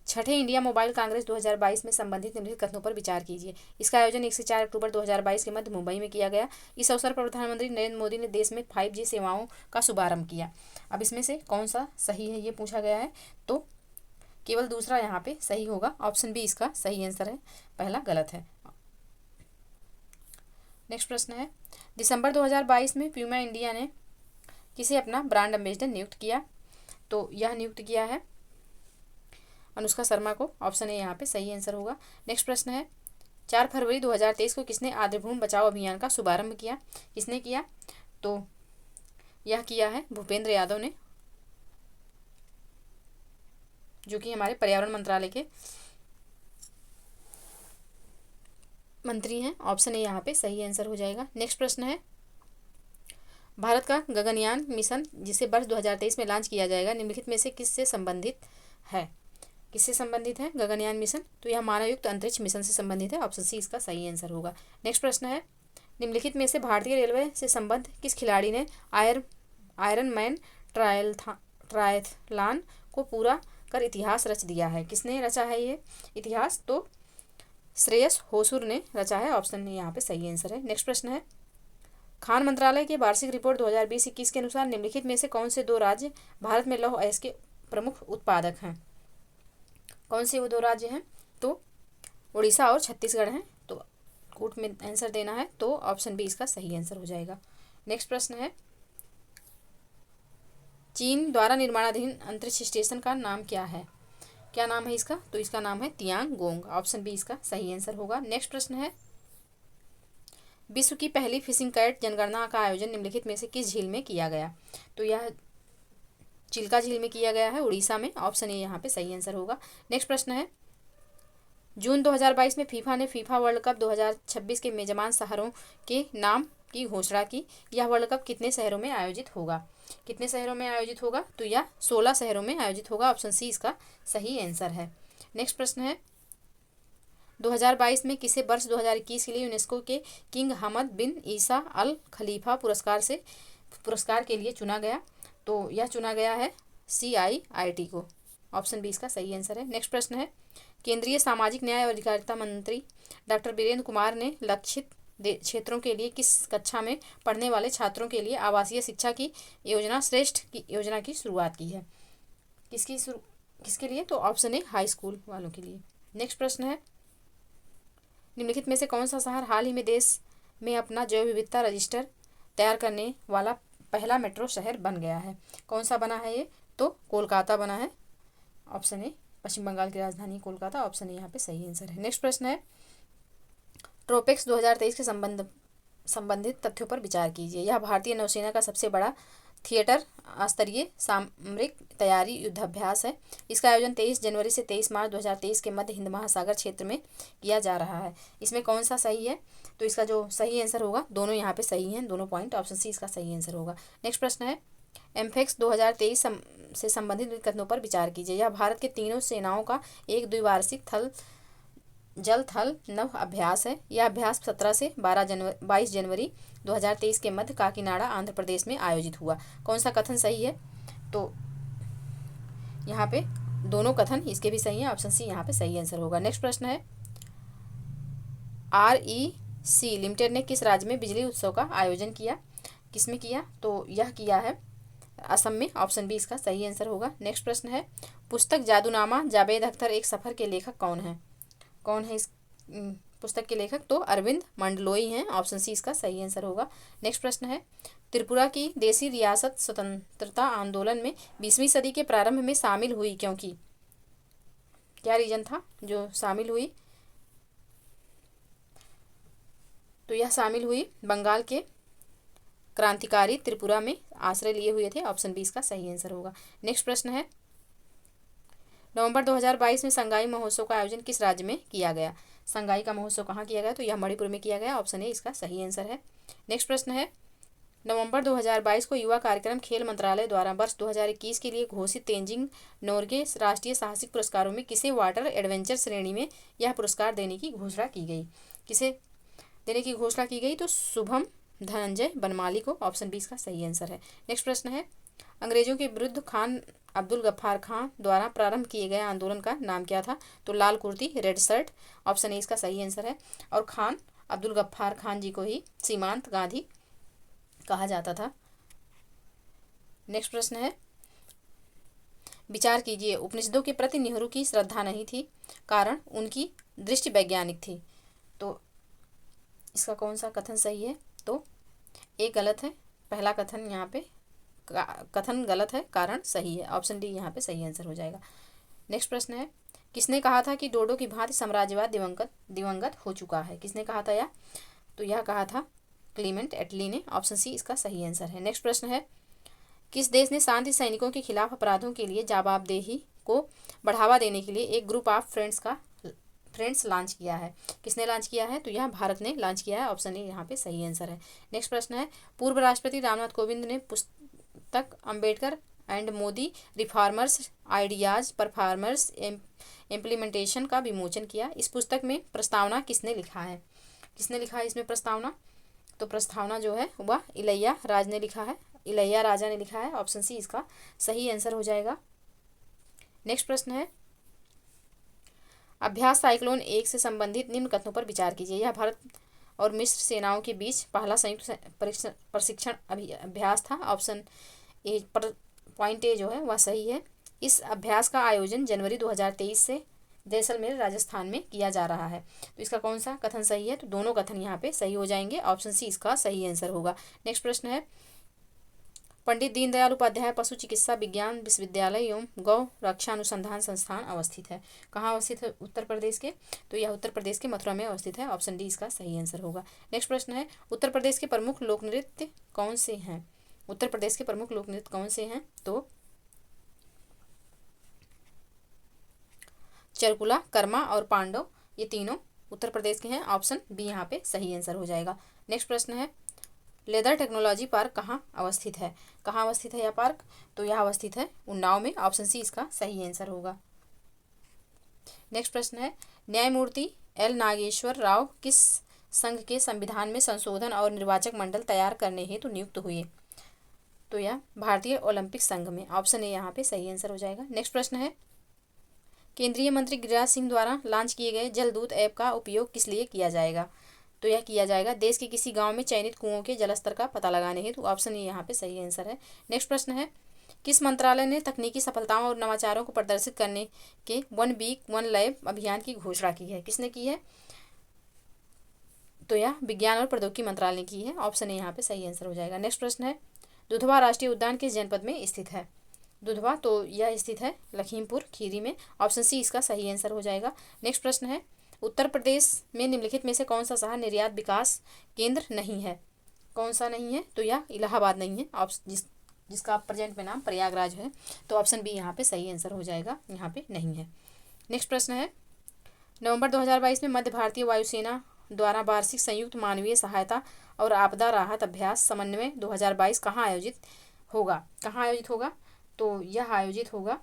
छठे इंडिया मोबाइल कांग्रेस 2022 में संबंधित निम्नलिखित कथनों पर विचार कीजिए। इसका आयोजन 1 से 4 अक्टूबर 2022 के मध्य मुंबई में किया गया। इस अवसर पर प्रधानमंत्री नरेंद्र मोदी ने देश में 5G सेवाओं का शुभारंभ किया। अब इसमें से कौन सा सही है ये पूछा गया है, तो केवल दूसरा यहाँ पे सही होगा। ऑप्शन बी इसका सही आंसर है, पहला गलत है। नेक्स्ट प्रश्न है, दिसंबर 2022 में प्यूमा इंडिया ने किसे अपना ब्रांड एम्बेसडर नियुक्त किया? तो यह नियुक्त किया है अनुष्का शर्मा को। ऑप्शन ए यहाँ पे सही आंसर होगा। नेक्स्ट प्रश्न है, 4 फरवरी 2023 को किसने आर्द्रभूमि बचाओ अभियान का शुभारंभ किया? किसने किया? तो यह किया है भूपेंद्र यादव ने, जो कि हमारे पर्यावरण मंत्रालय के मंत्री हैं। ऑप्शन ए यहाँ पे सही आंसर हो जाएगा। नेक्स्ट प्रश्न है, भारत का गगनयान मिशन जिसे वर्ष 2023 में लॉन्च किया जाएगा, निम्नलिखित में से किससे संबंधित है? किससे संबंधित है गगनयान मिशन? तो यह मानवयुक्त अंतरिक्ष मिशन से संबंधित है। ऑप्शन सी इसका सही आंसर होगा। नेक्स्ट प्रश्न है, निम्नलिखित में से भारतीय रेलवे से संबद्ध किस खिलाड़ी ने आयरन मैन ट्रायथलॉन को पूरा कर इतिहास रच दिया है? किसने रचा है ये इतिहास? तो श्रेयस होसुर ने रचा है। ऑप्शन यहाँ पे सही आंसर है। नेक्स्ट प्रश्न है, खान मंत्रालय के वार्षिक रिपोर्ट 2020-21 के अनुसार निम्नलिखित में से कौन से 2 राज्य भारत में लौह अयस्क के प्रमुख उत्पादक हैं? कौन से वो 2 राज्य हैं? तो उड़ीसा और छत्तीसगढ़ हैं। तो कोर्ट में आंसर देना है, तो ऑप्शन बी इसका सही आंसर हो जाएगा। नेक्स्ट प्रश्न है, चीन द्वारा निर्माणाधीन अंतरिक्ष स्टेशन का नाम क्या है? क्या नाम है इसका? तो इसका नाम है तियांगोंग। ऑप्शन बी इसका सही आंसर होगा। नेक्स्ट प्रश्न है, विश्व की पहली फिशिंग कैट जनगणना का आयोजन निम्नलिखित में से किस झील में किया गया? तो यह चिल्का झील में किया गया है, उड़ीसा में। ऑप्शन ए यहाँ पे सही आंसर होगा। नेक्स्ट प्रश्न है, जून 2022 में फीफा ने फीफा वर्ल्ड कप 2026 के मेजबान शहरों के नाम की घोषणा की। यह वर्ल्ड कप कितने शहरों में आयोजित होगा? कितने शहरों में आयोजित होगा? तो यह 16 शहरों में आयोजित होगा। ऑप्शन सी इसका सही आंसर है। नेक्स्ट प्रश्न है, 2022 में किसे वर्ष 2021 के लिए यूनेस्को के किंग हमद बिन ईसा अल खलीफा पुरस्कार के लिए चुना गया? तो यह चुना गया है CIIT को। ऑप्शन बी इसका सही आंसर है। नेक्स्ट प्रश्न है, केंद्रीय सामाजिक न्याय और अधिकारिता मंत्री डॉक्टर वीरेंद्र कुमार ने लक्षित क्षेत्रों के लिए किस कक्षा में पढ़ने वाले छात्रों के लिए आवासीय शिक्षा की योजना श्रेष्ठ की योजना की शुरुआत की है? किसके लिए? तो ऑप्शन ए हाई स्कूल वालों के लिए। नेक्स्ट प्रश्न है, निम्नलिखित में से कौन सा शहर हाल ही में देश में अपना जैव विविधता रजिस्टर तैयार करने वाला पहला मेट्रो शहर बन गया है? कौन सा बना है ये? तो कोलकाता बना है। ऑप्शन ए, पश्चिम बंगाल की राजधानी कोलकाता। ऑप्शन ए यहाँ पे सही आंसर है। नेक्स्ट प्रश्न है, ट्रोपेक्स 2023 के संबंधित तथ्यों पर विचार कीजिए। यह भारतीय नौसेना का सबसे बड़ा थिएटर स्तरीय सामरिक तैयारी युद्धाभ्यास है। इसका आयोजन 23 जनवरी से 23 मार्च 2023 के मध्य हिंद महासागर क्षेत्र में किया जा रहा है। इसमें कौन सा सही है? तो इसका जो सही आंसर होगा, दोनों यहाँ पे सही हैं, दोनों पॉइंट, ऑप्शन सी इसका सही आंसर होगा। नेक्स्ट प्रश्न है, एम्फेक्स 2023 से संबंधित कथनों पर विचार कीजिए। यह भारत के तीनों सेनाओं का एक द्विवार्षिक जल थल नभ अभ्यास है। यह अभ्यास 17 से 22 जनवरी 2023 के मध्य काकीनाडा आंध्र प्रदेश में आयोजित हुआ। कौन सा कथन सही है? तो यहाँ पे दोनों कथन इसके भी सही हैं, ऑप्शन सी यहाँ पे सही आंसर होगा। नेक्स्ट प्रश्न है, REC लिमिटेड ने किस राज्य में बिजली उत्सव का आयोजन किया? किसमें किया? तो यह किया है असम में, ऑप्शन बी इसका सही आंसर होगा। नेक्स्ट प्रश्न है, पुस्तक जादूनामा जावेद अख्तर एक सफ़र के लेखक कौन है? कौन है इस पुस्तक के लेखक? तो अरविंद मंडलोई हैं, ऑप्शन सी इसका सही आंसर होगा। नेक्स्ट प्रश्न है, त्रिपुरा की देशी रियासत स्वतंत्रता आंदोलन में 20वीं सदी के प्रारंभ में शामिल हुई क्योंकि? क्या रीजन था जो शामिल हुई? तो यह शामिल हुई बंगाल के क्रांतिकारी त्रिपुरा में आश्रय लिए हुए थे, ऑप्शन बी इसका सही आंसर होगा। नेक्स्ट प्रश्न है, नवंबर 2022 में संगाई महोत्सव का आयोजन किस राज्य में किया गया? संगाई का महोत्सव कहाँ किया गया? तो यह मणिपुर में किया गया, ऑप्शन ए इसका सही आंसर है। नेक्स्ट प्रश्न है, नवंबर 2022 को युवा कार्यक्रम खेल मंत्रालय द्वारा वर्ष 2021 के लिए घोषित तेंजिंग नोर्गे राष्ट्रीय साहसिक पुरस्कारों में किसे वाटर एडवेंचर श्रेणी में यह पुरस्कार देने की घोषणा की गई? किसे देने की घोषणा की गई? तो शुभम धनंजय बनमाली को, ऑप्शन बी इसका सही आंसर है। नेक्स्ट प्रश्न है, अंग्रेजों के विरुद्ध खान अब्दुल गफ्फार खान द्वारा प्रारंभ किए गए आंदोलन का नाम क्या था? तो लाल कुर्ती रेड शर्ट, ऑप्शन ए इसका सही आंसर है। और खान अब्दुल गफ्फार खान जी को ही सीमांत गांधी कहा जाता था। नेक्स्ट प्रश्न है, विचार कीजिए, उपनिषदों के प्रति नेहरू की श्रद्धा नहीं थी, कारण उनकी दृष्टि वैज्ञानिक थी। तो इसका कौन सा कथन सही है? तो एक गलत है, पहला कथन यहाँ पे कथन गलत है, कारण सही है, ऑप्शन डी यहाँ पे सही आंसर हो जाएगा। नेक्स्ट प्रश्न है, किसने कहा था कि डोडो की भांति साम्राज्यवाद दिवंगत हो चुका है? किसने कहा था यह? तो यह कहा था क्लीमेंट एटली ने, ऑप्शन सी इसका सही आंसर है। नेक्स्ट प्रश्न है, किस देश ने शांति सैनिकों के खिलाफ अपराधों के लिए जवाबदेही को बढ़ावा देने के लिए एक ग्रुप ऑफ फ्रेंड्स लॉन्च किया है? किसने लॉन्च किया है? तो यह भारत ने लॉन्च किया है, ऑप्शन ए यहाँ पे सही आंसर है। नेक्स्ट प्रश्न है, पूर्व राष्ट्रपति रामनाथ कोविंद ने पुस्तक Ambedkar and Modi reformers ideas performers implementation का विमोचन किया। इस पुस्तक में प्रस्तावना किसने लिखा है? किसने लिखा है इसमें प्रस्तावना? तो प्रस्तावना जो है वह इलैया राज ने लिखा है, इलैया राजा ने लिखा है, ऑप्शन सी इसका सही आंसर हो जाएगा। नेक्स्ट प्रश्न है, अभ्यास साइक्लोन 1 से संबंधित निम्न कथनों पर विचार कीजिए। यह भारत और मिस्र सेनाओं के बीच पहला संयुक्त प्रशिक्षण अभ्यास था, ऑप्शन ए पर पॉइंट ए जो है वह सही है। इस अभ्यास का आयोजन जनवरी 2023 से जैसलमेर राजस्थान में किया जा रहा है। तो इसका कौन सा कथन सही है? तो दोनों कथन यहाँ पे सही हो जाएंगे, ऑप्शन सी इसका सही आंसर होगा। नेक्स्ट प्रश्न है, पंडित दीनदयाल उपाध्याय पशु चिकित्सा विज्ञान विश्वविद्यालय एवं गौ रक्षा अनुसंधान संस्थान अवस्थित है। कहाँ अवस्थित है? उत्तर प्रदेश के। तो यह उत्तर प्रदेश के मथुरा में अवस्थित है, ऑप्शन डी इसका सही आंसर होगा। नेक्स्ट प्रश्न है, उत्तर प्रदेश के प्रमुख लोक नृत्य कौन से हैं? उत्तर प्रदेश के प्रमुख लोक नृत्य कौन से हैं? तो चरकुला, कर्मा और पांडव, ये तीनों उत्तर प्रदेश के हैं, ऑप्शन बी यहाँ पे सही आंसर हो जाएगा। नेक्स्ट प्रश्न है, लेदर टेक्नोलॉजी पार्क कहाँ अवस्थित है? कहाँ अवस्थित है यह पार्क? तो यह अवस्थित है उन्नाव में, ऑप्शन सी इसका सही आंसर होगा। नेक्स्ट प्रश्न है, न्यायमूर्ति एल नागेश्वर राव किस संघ के संविधान में संशोधन और निर्वाचक मंडल तैयार करने हेतु नियुक्त हुए? तो यह भारतीय ओलंपिक संघ में, ऑप्शन ए यहाँ पे सही आंसर हो जाएगा। नेक्स्ट प्रश्न है, केंद्रीय मंत्री गिरिराज सिंह द्वारा लॉन्च किए गए जलदूत ऐप का उपयोग किस लिए किया जाएगा? तो यह किया जाएगा देश के किसी गांव में चयनित कुओं के जलस्तर का पता लगाने हेतु, ऑप्शन ए यहाँ पे सही आंसर है। नेक्स्ट प्रश्न है, किस मंत्रालय ने तकनीकी सफलताओं और नवाचारों को प्रदर्शित करने के 1 वीक 1 लैब अभियान की घोषणा की है? किसने की है? तो यह विज्ञान और प्रौद्योगिकी मंत्रालय ने की है, ऑप्शन ए यहाँ पे सही आंसर हो जाएगा। नेक्स्ट प्रश्न है, दुधवा राष्ट्रीय उद्यान किस जनपद में स्थित है? दुधवा, तो यह स्थित है लखीमपुर खीरी में, ऑप्शन सी इसका सही आंसर हो जाएगा। नेक्स्ट प्रश्न है, उत्तर प्रदेश में निम्नलिखित में से कौन सा शहर निर्यात विकास केंद्र नहीं है? कौन सा नहीं है? तो यह इलाहाबाद नहीं है, जिसका प्रेजेंट में नाम प्रयागराज है। तो ऑप्शन बी यहाँ पे सही आंसर हो जाएगा, यहाँ पे नहीं है। नेक्स्ट प्रश्न है, नवंबर 2022 में मध्य भारतीय वायुसेना द्वारा वार्षिक संयुक्त मानवीय सहायता और आपदा राहत अभ्यास समन्वय 2022 कहाँ आयोजित होगा? कहाँ आयोजित होगा? तो यह आयोजित होगा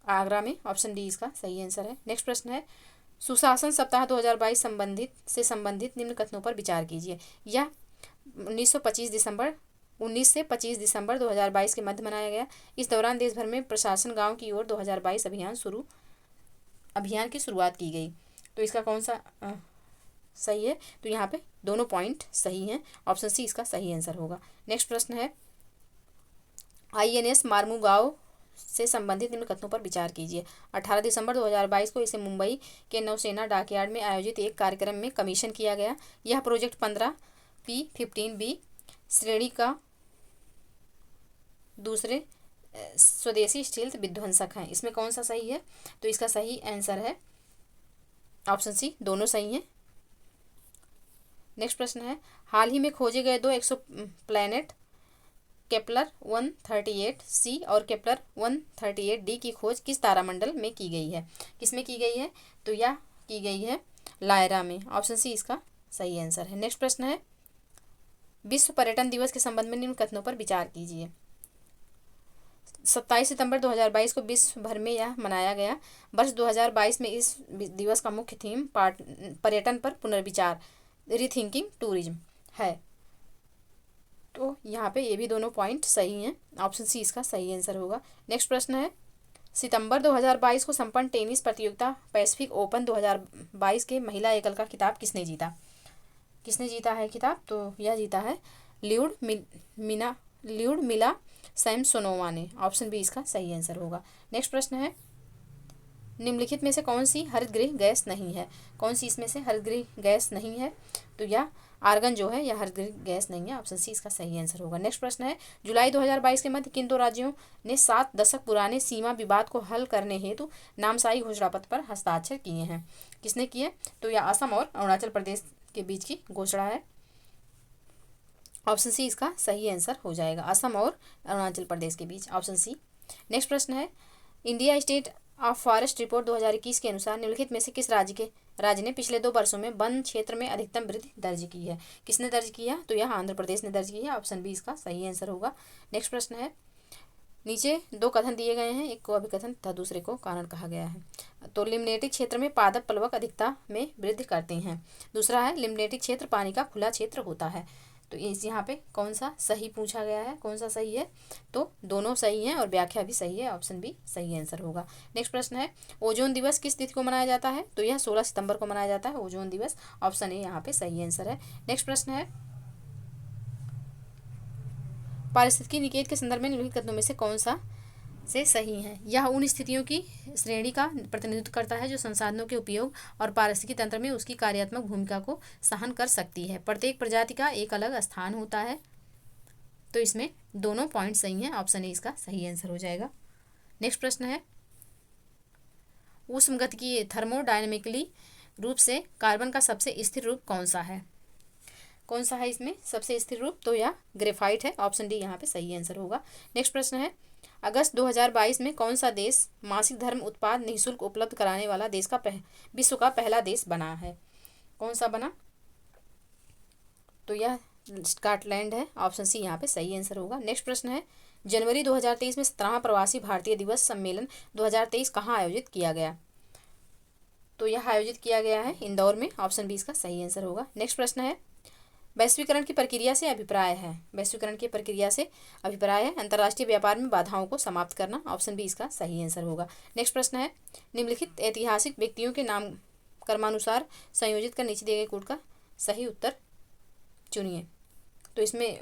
आगरा में। ऑप्शन डी इसका सही आंसर है। नेक्स्ट प्रश्न है, सुशासन सप्ताह 2022 संबंधित निम्न कथनों पर विचार कीजिए। यह 19 से 25 दिसंबर 2022 के मध्य मनाया गया। इस दौरान देश भर में प्रशासन गांव की ओर 2022 अभियान की शुरुआत की गई। तो इसका कौन सा सही है? तो यहाँ पे दोनों पॉइंट सही हैं, ऑप्शन सी इसका सही आंसर होगा। नेक्स्ट प्रश्न है, INS मार्मुगांव से संबंधित निम्न कथनों पर विचार कीजिए। 18 दिसंबर 2022 को इसे मुंबई के नौसेना डॉकयार्ड में आयोजित एक कार्यक्रम में कमीशन किया गया। यह प्रोजेक्ट 15P-15B श्रेणी का दूसरे स्वदेशी स्टील्थ विध्वंसक है। इसमें कौन सा सही है? तो इसका सही आंसर है ऑप्शन सी, दोनों सही हैं। नेक्स्ट प्रश्न है, हाल ही में खोजे गए 2 एक्सो प्लैनेट केपलर 138c और केपलर 138d की खोज किस तारामंडल में की गई है? किसमें की गई है? तो यह की गई है लायरा में। ऑप्शन सी इसका सही आंसर है। नेक्स्ट प्रश्न है, विश्व पर्यटन दिवस के संबंध में निम्न कथनों पर विचार कीजिए। 27 सितंबर 2022 को विश्व भर में यह मनाया गया। वर्ष 2022 में इस दिवस का मुख्य थीम पर्यटन पर पुनर्विचार, रीथिंकिंग टूरिज्म है। तो यहाँ पे ये भी दोनों पॉइंट सही हैं, ऑप्शन सी इसका सही आंसर होगा। नेक्स्ट प्रश्न है, सितंबर 2022 को संपन्न टेनिस प्रतियोगिता पैसिफिक ओपन 2022 के महिला एकल का खिताब किसने जीता? किसने जीता है खिताब? तो यह जीता है ल्यूडमिला सैमसोनोवा ने। ऑप्शन बी इसका सही आंसर होगा। नेक्स्ट प्रश्न है, निम्नलिखित में से कौन सी हरितगृह गैस नहीं है? कौन सी इसमें से हरितगृह गैस नहीं है? तो यह आर्गन जो है यह हरितगृह गैस नहीं है। ऑप्शन सी इसका सही आंसर होगा। नेक्स्ट प्रश्न है, जुलाई 2022 के मध्य किन 2 राज्यों ने 7 दशक पुराने सीमा विवाद को हल करने हेतु नामसाई घोषणापत्र पर हस्ताक्षर किए हैं? किसने किए? तो यह असम और अरुणाचल प्रदेश के बीच की घोषणा है। ऑप्शन सी इसका सही आंसर हो जाएगा, असम और अरुणाचल प्रदेश के बीच, ऑप्शन सी। नेक्स्ट प्रश्न है, India state of forest report 2021 के अनुसार निम्नलिखित में से किस राज्य ने पिछले 2 वर्षों में वन क्षेत्र में अधिकतम वृद्धि दर्ज की है? किसने दर्ज किया? तो यह आंध्र प्रदेश ने दर्ज की है। ऑप्शन बी इसका सही आंसर होगा। नेक्स्ट प्रश्न है, नीचे 2 कथन दिए गए हैं, एक को अभिकथन तथा दूसरे को कारण कहा गया है। तो लिम्नेटिक क्षेत्र में पादप प्लवक अधिकता में वृद्धि करते हैं। दूसरा है, लिम्नेटिक क्षेत्र पानी का खुला क्षेत्र होता है। तो इस यहाँ पे कौन सा सही पूछा गया है, कौन सा सही है? तो दोनों सही हैं और व्याख्या भी सही है, ऑप्शन बी सही आंसर होगा। नेक्स्ट प्रश्न है, ओजोन दिवस किस तिथि को मनाया जाता है? तो यह 16 सितंबर को मनाया जाता है ओजोन दिवस। ऑप्शन ए यहाँ पे सही आंसर है। नेक्स्ट प्रश्न है, पारिस्थितिकी निकेत के संदर्भ में निम्नलिखित कथनों में से कौन सा से सही है? यह उन स्थितियों की श्रेणी का प्रतिनिधित्व करता है जो संसाधनों के उपयोग और पारिस्थितिकी तंत्र में उसकी कार्यात्मक भूमिका को सहन कर सकती है। प्रत्येक प्रजाति का एक अलग स्थान होता है। तो इसमें दोनों पॉइंट सही हैं, ऑप्शन ए इसका सही आंसर हो जाएगा। नेक्स्ट प्रश्न है, ऊष्मगतिकीय थर्मोडायनेमिकली रूप से कार्बन का सबसे स्थिर रूप कौन सा है? कौन सा है इसमें सबसे स्थिर रूप? तो यह ग्रेफाइट है। ऑप्शन डी यहाँ पे सही आंसर होगा। नेक्स्ट प्रश्न है, अगस्त 2022 में कौन सा देश मासिक धर्म उत्पाद निःशुल्क उपलब्ध कराने वाला देश का विश्व का पहला देश बना है? कौन सा बना? तो यह स्कॉटलैंड है। ऑप्शन सी यहाँ पे सही आंसर होगा। नेक्स्ट प्रश्न है, जनवरी 2023 में 17वां प्रवासी भारतीय दिवस सम्मेलन 2023 कहाँ आयोजित किया गया? तो यह आयोजित किया गया है इंदौर में। ऑप्शन बी इसका सही आंसर होगा। नेक्स्ट प्रश्न है, वैश्वीकरण की प्रक्रिया से अभिप्राय है? वैश्वीकरण की प्रक्रिया से अभिप्राय है अंतर्राष्ट्रीय व्यापार में बाधाओं को समाप्त करना। ऑप्शन बी इसका सही आंसर होगा। नेक्स्ट प्रश्न है, निम्नलिखित ऐतिहासिक व्यक्तियों के नाम क्रमानुसार संयोजित कर नीचे दिए गए कोड का सही उत्तर चुनिए। तो इसमें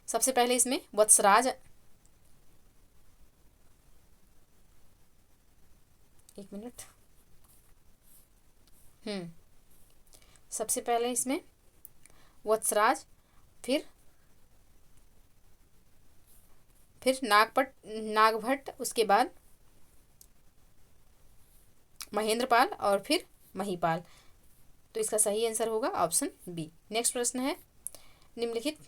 सबसे पहले इसमें वत्सराज, एक मिनट, सबसे पहले इसमें वत्सराज, फिर नागभट्ट, उसके बाद महेंद्रपाल और फिर महीपाल। तो इसका सही आंसर होगा ऑप्शन बी। नेक्स्ट प्रश्न है, निम्नलिखित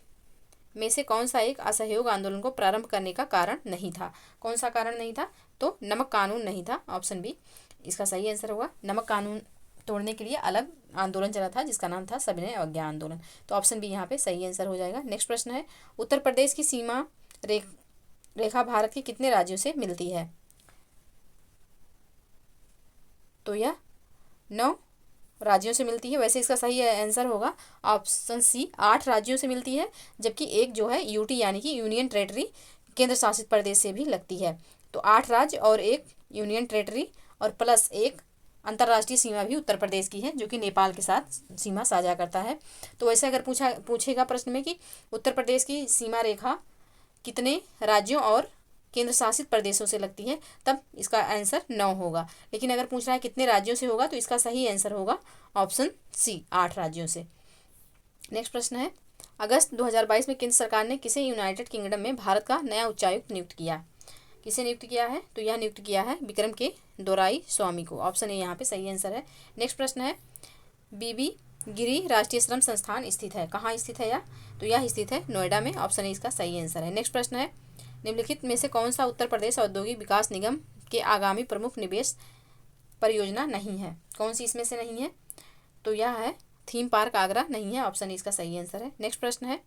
में से कौन सा एक असहयोग आंदोलन को प्रारंभ करने का कारण नहीं था? कौन सा कारण नहीं था? तो नमक कानून नहीं था, ऑप्शन बी इसका सही आंसर होगा। नमक कानून तोड़ने के लिए अलग आंदोलन चला था जिसका नाम था सविनय अवज्ञा आंदोलन। तो ऑप्शन बी यहाँ पे सही आंसर हो जाएगा। नेक्स्ट प्रश्न है, उत्तर प्रदेश की सीमा रेखा भारत के कितने राज्यों से मिलती है? तो यह 9 राज्यों से मिलती है। वैसे इसका सही आंसर होगा ऑप्शन सी, 8 राज्यों से मिलती है, जबकि एक जो है यूटी यानी कि यूनियन टेरेटरी केंद्र शासित प्रदेश से भी लगती है। तो 8 राज्य और एक यूनियन टेरेटरी और प्लस एक अंतर्राष्ट्रीय सीमा भी उत्तर प्रदेश की है जो कि नेपाल के साथ सीमा साझा करता है। तो वैसे अगर पूछेगा प्रश्न में कि उत्तर प्रदेश की सीमा रेखा कितने राज्यों और केंद्र शासित प्रदेशों से लगती है, तब इसका आंसर 9 होगा। लेकिन अगर पूछ रहा है कितने राज्यों से होगा, तो इसका सही आंसर होगा ऑप्शन सी, 8 राज्यों से। नेक्स्ट प्रश्न है, अगस्त 2022 में केंद्र सरकार ने किसे यूनाइटेड किंगडम में भारत का नया उच्चायुक्त नियुक्त किया? किसे नियुक्त किया है? तो यह नियुक्त किया है विक्रम के दोराई स्वामी को। ऑप्शन ए यहाँ पे सही आंसर है। नेक्स्ट प्रश्न है, बीबी गिरी राष्ट्रीय श्रम संस्थान स्थित है, कहाँ स्थित है यह? तो यह स्थित है नोएडा में। ऑप्शन ए इसका सही आंसर है। नेक्स्ट प्रश्न है, निम्नलिखित में से कौन सा उत्तर प्रदेश औद्योगिक विकास निगम के आगामी प्रमुख निवेश परियोजना नहीं है? कौन सी इसमें से नहीं है? तो यह है थीम पार्क आगरा नहीं है। ऑप्शन ए इसका सही आंसर है। नेक्स्ट प्रश्न है,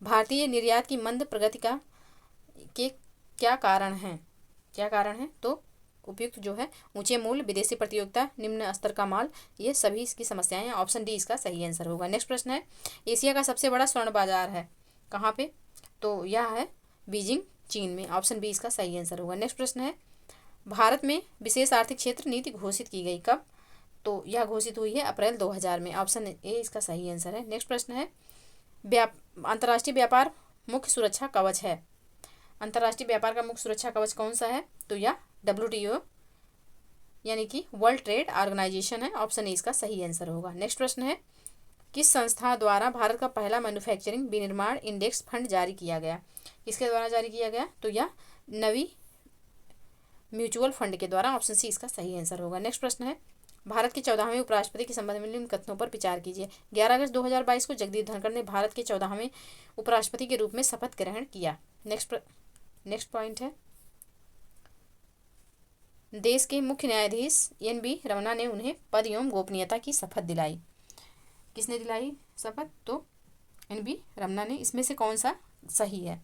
भारतीय निर्यात की मंद प्रगति के क्या कारण हैं? क्या कारण है? तो उपयुक्त जो है ऊंचे मूल्य, विदेशी प्रतियोगिता, निम्न स्तर का माल, ये सभी इसकी समस्याएं हैं। ऑप्शन डी इसका सही आंसर होगा। नेक्स्ट प्रश्न है, एशिया का सबसे बड़ा स्वर्ण बाजार है कहाँ पे? तो यह है बीजिंग, चीन में। ऑप्शन बी इसका सही आंसर होगा। नेक्स्ट प्रश्न है, भारत में विशेष आर्थिक क्षेत्र नीति घोषित की गई कब? तो यह घोषित हुई है अप्रैल 2000 में। ऑप्शन ए इसका सही आंसर है। नेक्स्ट प्रश्न है, अंतर्राष्ट्रीय व्यापार मुख्य सुरक्षा कवच है। अंतर्राष्ट्रीय व्यापार का मुख्य सुरक्षा कवच कौन सा है? तो यह WTO यानी कि वर्ल्ड ट्रेड ऑर्गेनाइजेशन है। ऑप्शन ए इसका सही आंसर होगा। नेक्स्ट प्रश्न है, किस संस्था द्वारा भारत का पहला मैन्युफैक्चरिंग विनिर्माण इंडेक्स फंड जारी किया गया? किसके द्वारा जारी किया गया? तो यह नवी म्यूचुअल फंड के द्वारा। ऑप्शन सी इसका सही आंसर होगा। नेक्स्ट प्रश्न है, भारत के 14वें उपराष्ट्रपति के संबंध में निम्न कथनों पर विचार कीजिए। 11 अगस्त 2022 को जगदीप धनखड़ ने भारत के 14वें उपराष्ट्रपति के रूप में शपथ ग्रहण किया। नेक्स्ट पॉइंट है, देश के मुख्य न्यायाधीश NB रमन्ना ने उन्हें पद एवं गोपनीयता की शपथ दिलाई। किसने दिलाई शपथ? तो NB रमन्ना ने। इसमें से कौन सा सही है?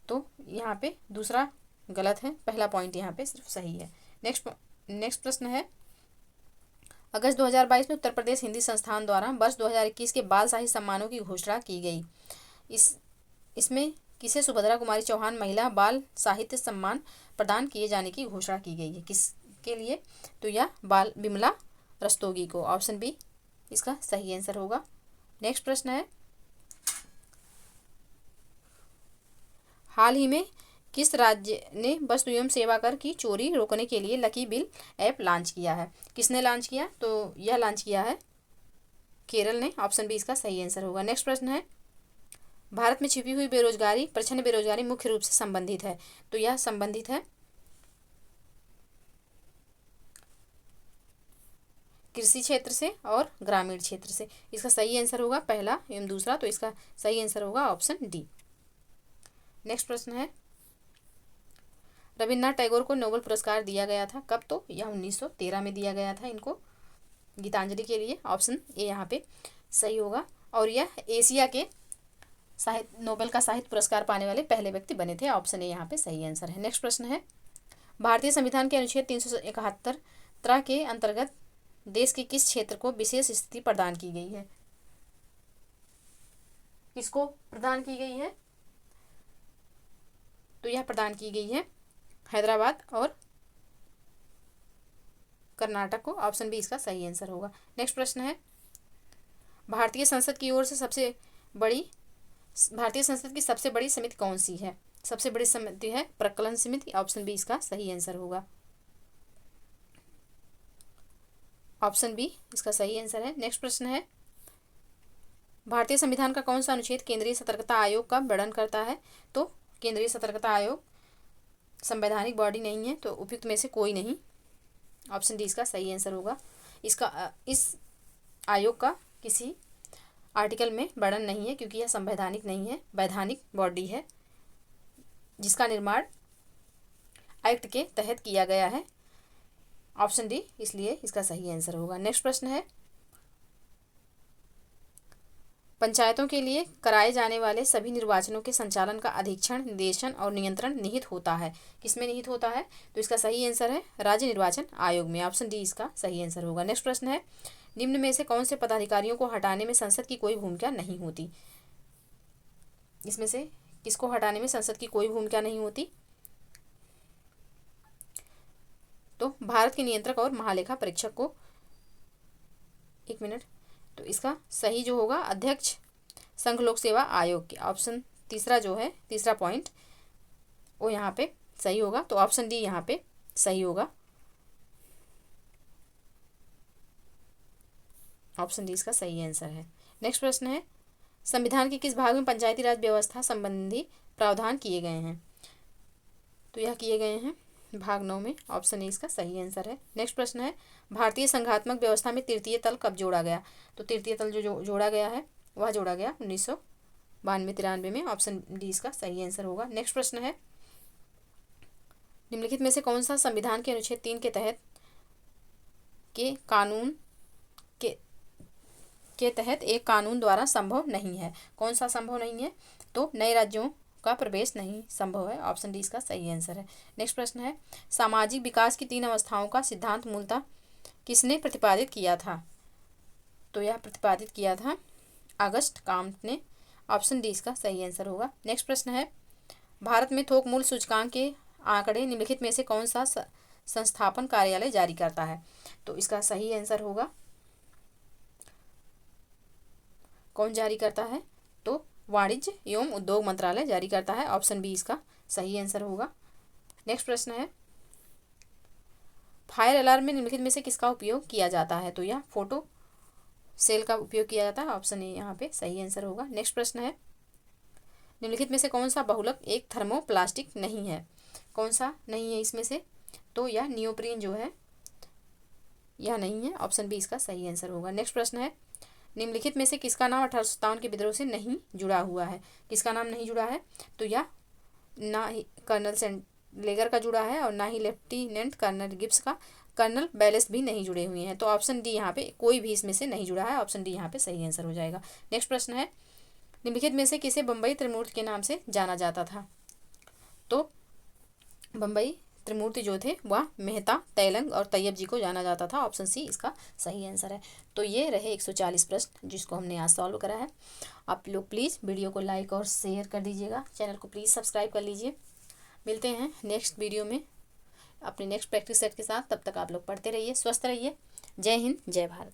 तो यहाँ पे दूसरा गलत है, पहला पॉइंट यहाँ पे सिर्फ सही है। नेक्स्ट प्रश्न है, अगस्त 2022 में उत्तर प्रदेश हिंदी संस्थान द्वारा वर्ष 2021 के बाल साहित्य सम्मानों की घोषणा की गई। इसमें किसे सुभद्रा कुमारी चौहान महिला बाल साहित्य सम्मान प्रदान किए जाने की घोषणा की गई है? किसके लिए? तो यह बाल विमला रस्तोगी को। ऑप्शन बी इसका सही आंसर होगा। नेक्स्ट प्रश्न है, हाल ही में किस राज्य ने वस्तु एवं सेवा कर की चोरी रोकने के लिए लकी बिल ऐप लॉन्च किया है? किसने लॉन्च किया? तो यह लॉन्च किया है केरल ने। ऑप्शन बी इसका सही आंसर होगा। नेक्स्ट प्रश्न है, भारत में छिपी हुई बेरोजगारी, प्रच्छन्न बेरोजगारी मुख्य रूप से संबंधित है। तो यह संबंधित है कृषि क्षेत्र से और ग्रामीण क्षेत्र से। इसका सही आंसर होगा पहला एवं दूसरा। तो इसका सही आंसर होगा ऑप्शन डी। नेक्स्ट प्रश्न है, रविन्द्रनाथ टैगोर को नोबेल पुरस्कार दिया गया था कब? तो यह 1913 में दिया गया था इनको, गीतांजलि के लिए। ऑप्शन ए यहाँ पे सही होगा। और यह एशिया के नोबेल का साहित्य पुरस्कार पाने वाले पहले व्यक्ति बने थे। ऑप्शन ए यहाँ पे सही आंसर है। नेक्स्ट प्रश्न है, भारतीय संविधान के अनुच्छेद 371 के अंतर्गत देश के किस क्षेत्र को विशेष स्थिति प्रदान की गई है? किसको प्रदान की गई है? तो यह प्रदान की गई है हैदराबाद और कर्नाटक को। ऑप्शन बी इसका सही आंसर होगा। नेक्स्ट प्रश्न है, भारतीय संसद की सबसे बड़ी समिति कौन सी है? सबसे बड़ी समिति है प्रकलन समिति। ऑप्शन बी इसका सही आंसर होगा। ऑप्शन बी इसका सही आंसर है। नेक्स्ट प्रश्न है, भारतीय संविधान का कौन सा अनुच्छेद केंद्रीय सतर्कता आयोग का वर्णन करता है? तो केंद्रीय सतर्कता आयोग संवैधानिक बॉडी नहीं है, तो उपयुक्त में से कोई नहीं। ऑप्शन डी इसका सही आंसर होगा। इस आयोग का किसी आर्टिकल में वर्णन नहीं है क्योंकि यह संवैधानिक नहीं है, वैधानिक बॉडी है जिसका निर्माण एक्ट के तहत किया गया है। ऑप्शन डी इसलिए इसका सही आंसर होगा। नेक्स्ट प्रश्न है, पंचायतों के लिए कराए जाने वाले सभी निर्वाचनों के संचालन का अधीक्षण, निर्देशन और नियंत्रण निहित होता है। किसमें निहित होता है? तो इसका सही आंसर है राज्य निर्वाचन आयोग में। ऑप्शन डी इसका सही आंसर होगा। नेक्स्ट प्रश्न है, निम्न में से कौन से पदाधिकारियों को हटाने में संसद की कोई भूमिका नहीं होती? इसमें से किसको हटाने में संसद की कोई भूमिका नहीं होती? तो भारत के नियंत्रक और महालेखा परीक्षक को, एक मिनट, तो इसका सही जो होगा अध्यक्ष संघ लोक सेवा आयोग के। ऑप्शन तीसरा जो है, तीसरा पॉइंट वो यहाँ पे सही होगा। तो ऑप्शन डी यहाँ पे सही होगा। ऑप्शन डी इसका सही आंसर है। नेक्स्ट प्रश्न है, संविधान के किस भाग में पंचायती राज व्यवस्था संबंधी प्रावधान किए गए हैं? तो यह किए गए हैं भाग 9 में। ऑप्शन ए इसका सही आंसर है। नेक्स्ट प्रश्न है, भारतीय संघात्मक व्यवस्था में तृतीय तल कब जोड़ा गया? तो तृतीय तल जो जोड़ा गया है वह जोड़ा गया 1992-93 में। ऑप्शन डी इसका सही आंसर होगा। नेक्स्ट प्रश्न है, निम्नलिखित में से कौन सा संविधान के अनुच्छेद 3 के तहत के कानून के तहत एक कानून द्वारा संभव नहीं है? कौन सा संभव नहीं है? तो नए राज्यों का प्रवेश नहीं संभव है। ऑप्शन डी इसका सही आंसर है। नेक्स्ट प्रश्न है, सामाजिक विकास की 3 अवस्थाओं का सिद्धांत मूलतः किसने प्रतिपादित किया था? तो यह प्रतिपादित किया था अगस्ट काम्ट ने। ऑप्शन डी इसका सही आंसर होगा। नेक्स्ट प्रश्न है, भारत में थोक मूल्य सूचकांक के आंकड़े निम्नलिखित में से कौन सा संस्थापन कार्यालय जारी करता है? तो इसका सही आंसर होगा, कौन जारी करता है? तो वाणिज्य एवं उद्योग मंत्रालय जारी करता है। ऑप्शन बी इसका सही आंसर होगा। नेक्स्ट प्रश्न है, फायर अलार्म में निम्नलिखित में से किसका उपयोग किया जाता है? तो यह फोटो सेल का उपयोग किया जाता है। ऑप्शन ए यहाँ पे सही आंसर होगा। नेक्स्ट प्रश्न है, निम्नलिखित में से कौन सा बहुलक एक थर्मोप्लास्टिक नहीं है? कौन सा नहीं है इसमें से? तो यह नियोप्रीन जो है यह नहीं है। ऑप्शन बी इसका सही आंसर होगा। नेक्स्ट प्रश्न है, निम्नलिखित में से किसका नाम 1857 के विद्रोह से नहीं जुड़ा हुआ है? किसका नाम नहीं जुड़ा है? तो यह ना ही कर्नल सेंटलेगर का जुड़ा है और ना ही लेफ्टिनेंट कर्नल गिब्स का, कर्नल बैलेस भी नहीं जुड़े हुए हैं। तो ऑप्शन डी यहाँ पे कोई भी इसमें से नहीं जुड़ा है। ऑप्शन डी यहाँ पे सही आंसर हो जाएगा। नेक्स्ट प्रश्न है, निम्नलिखित में से किसे बम्बई त्रिमूर्ति के नाम से जाना जाता था? तो बम्बई त्रिमूर्ति जो थे वह मेहता, तैलंग और तैयब जी को जाना जाता था। ऑप्शन सी इसका सही आंसर है। तो ये रहे 140 प्रश्न जिसको हमने आज सॉल्व करा है। आप लोग प्लीज़ वीडियो को लाइक और शेयर कर दीजिएगा, चैनल को प्लीज़ सब्सक्राइब कर लीजिए। मिलते हैं नेक्स्ट वीडियो में अपने नेक्स्ट प्रैक्टिस सेट के साथ। तब तक आप लोग पढ़ते रहिए, स्वस्थ रहिए। जय हिंद, जय भारत।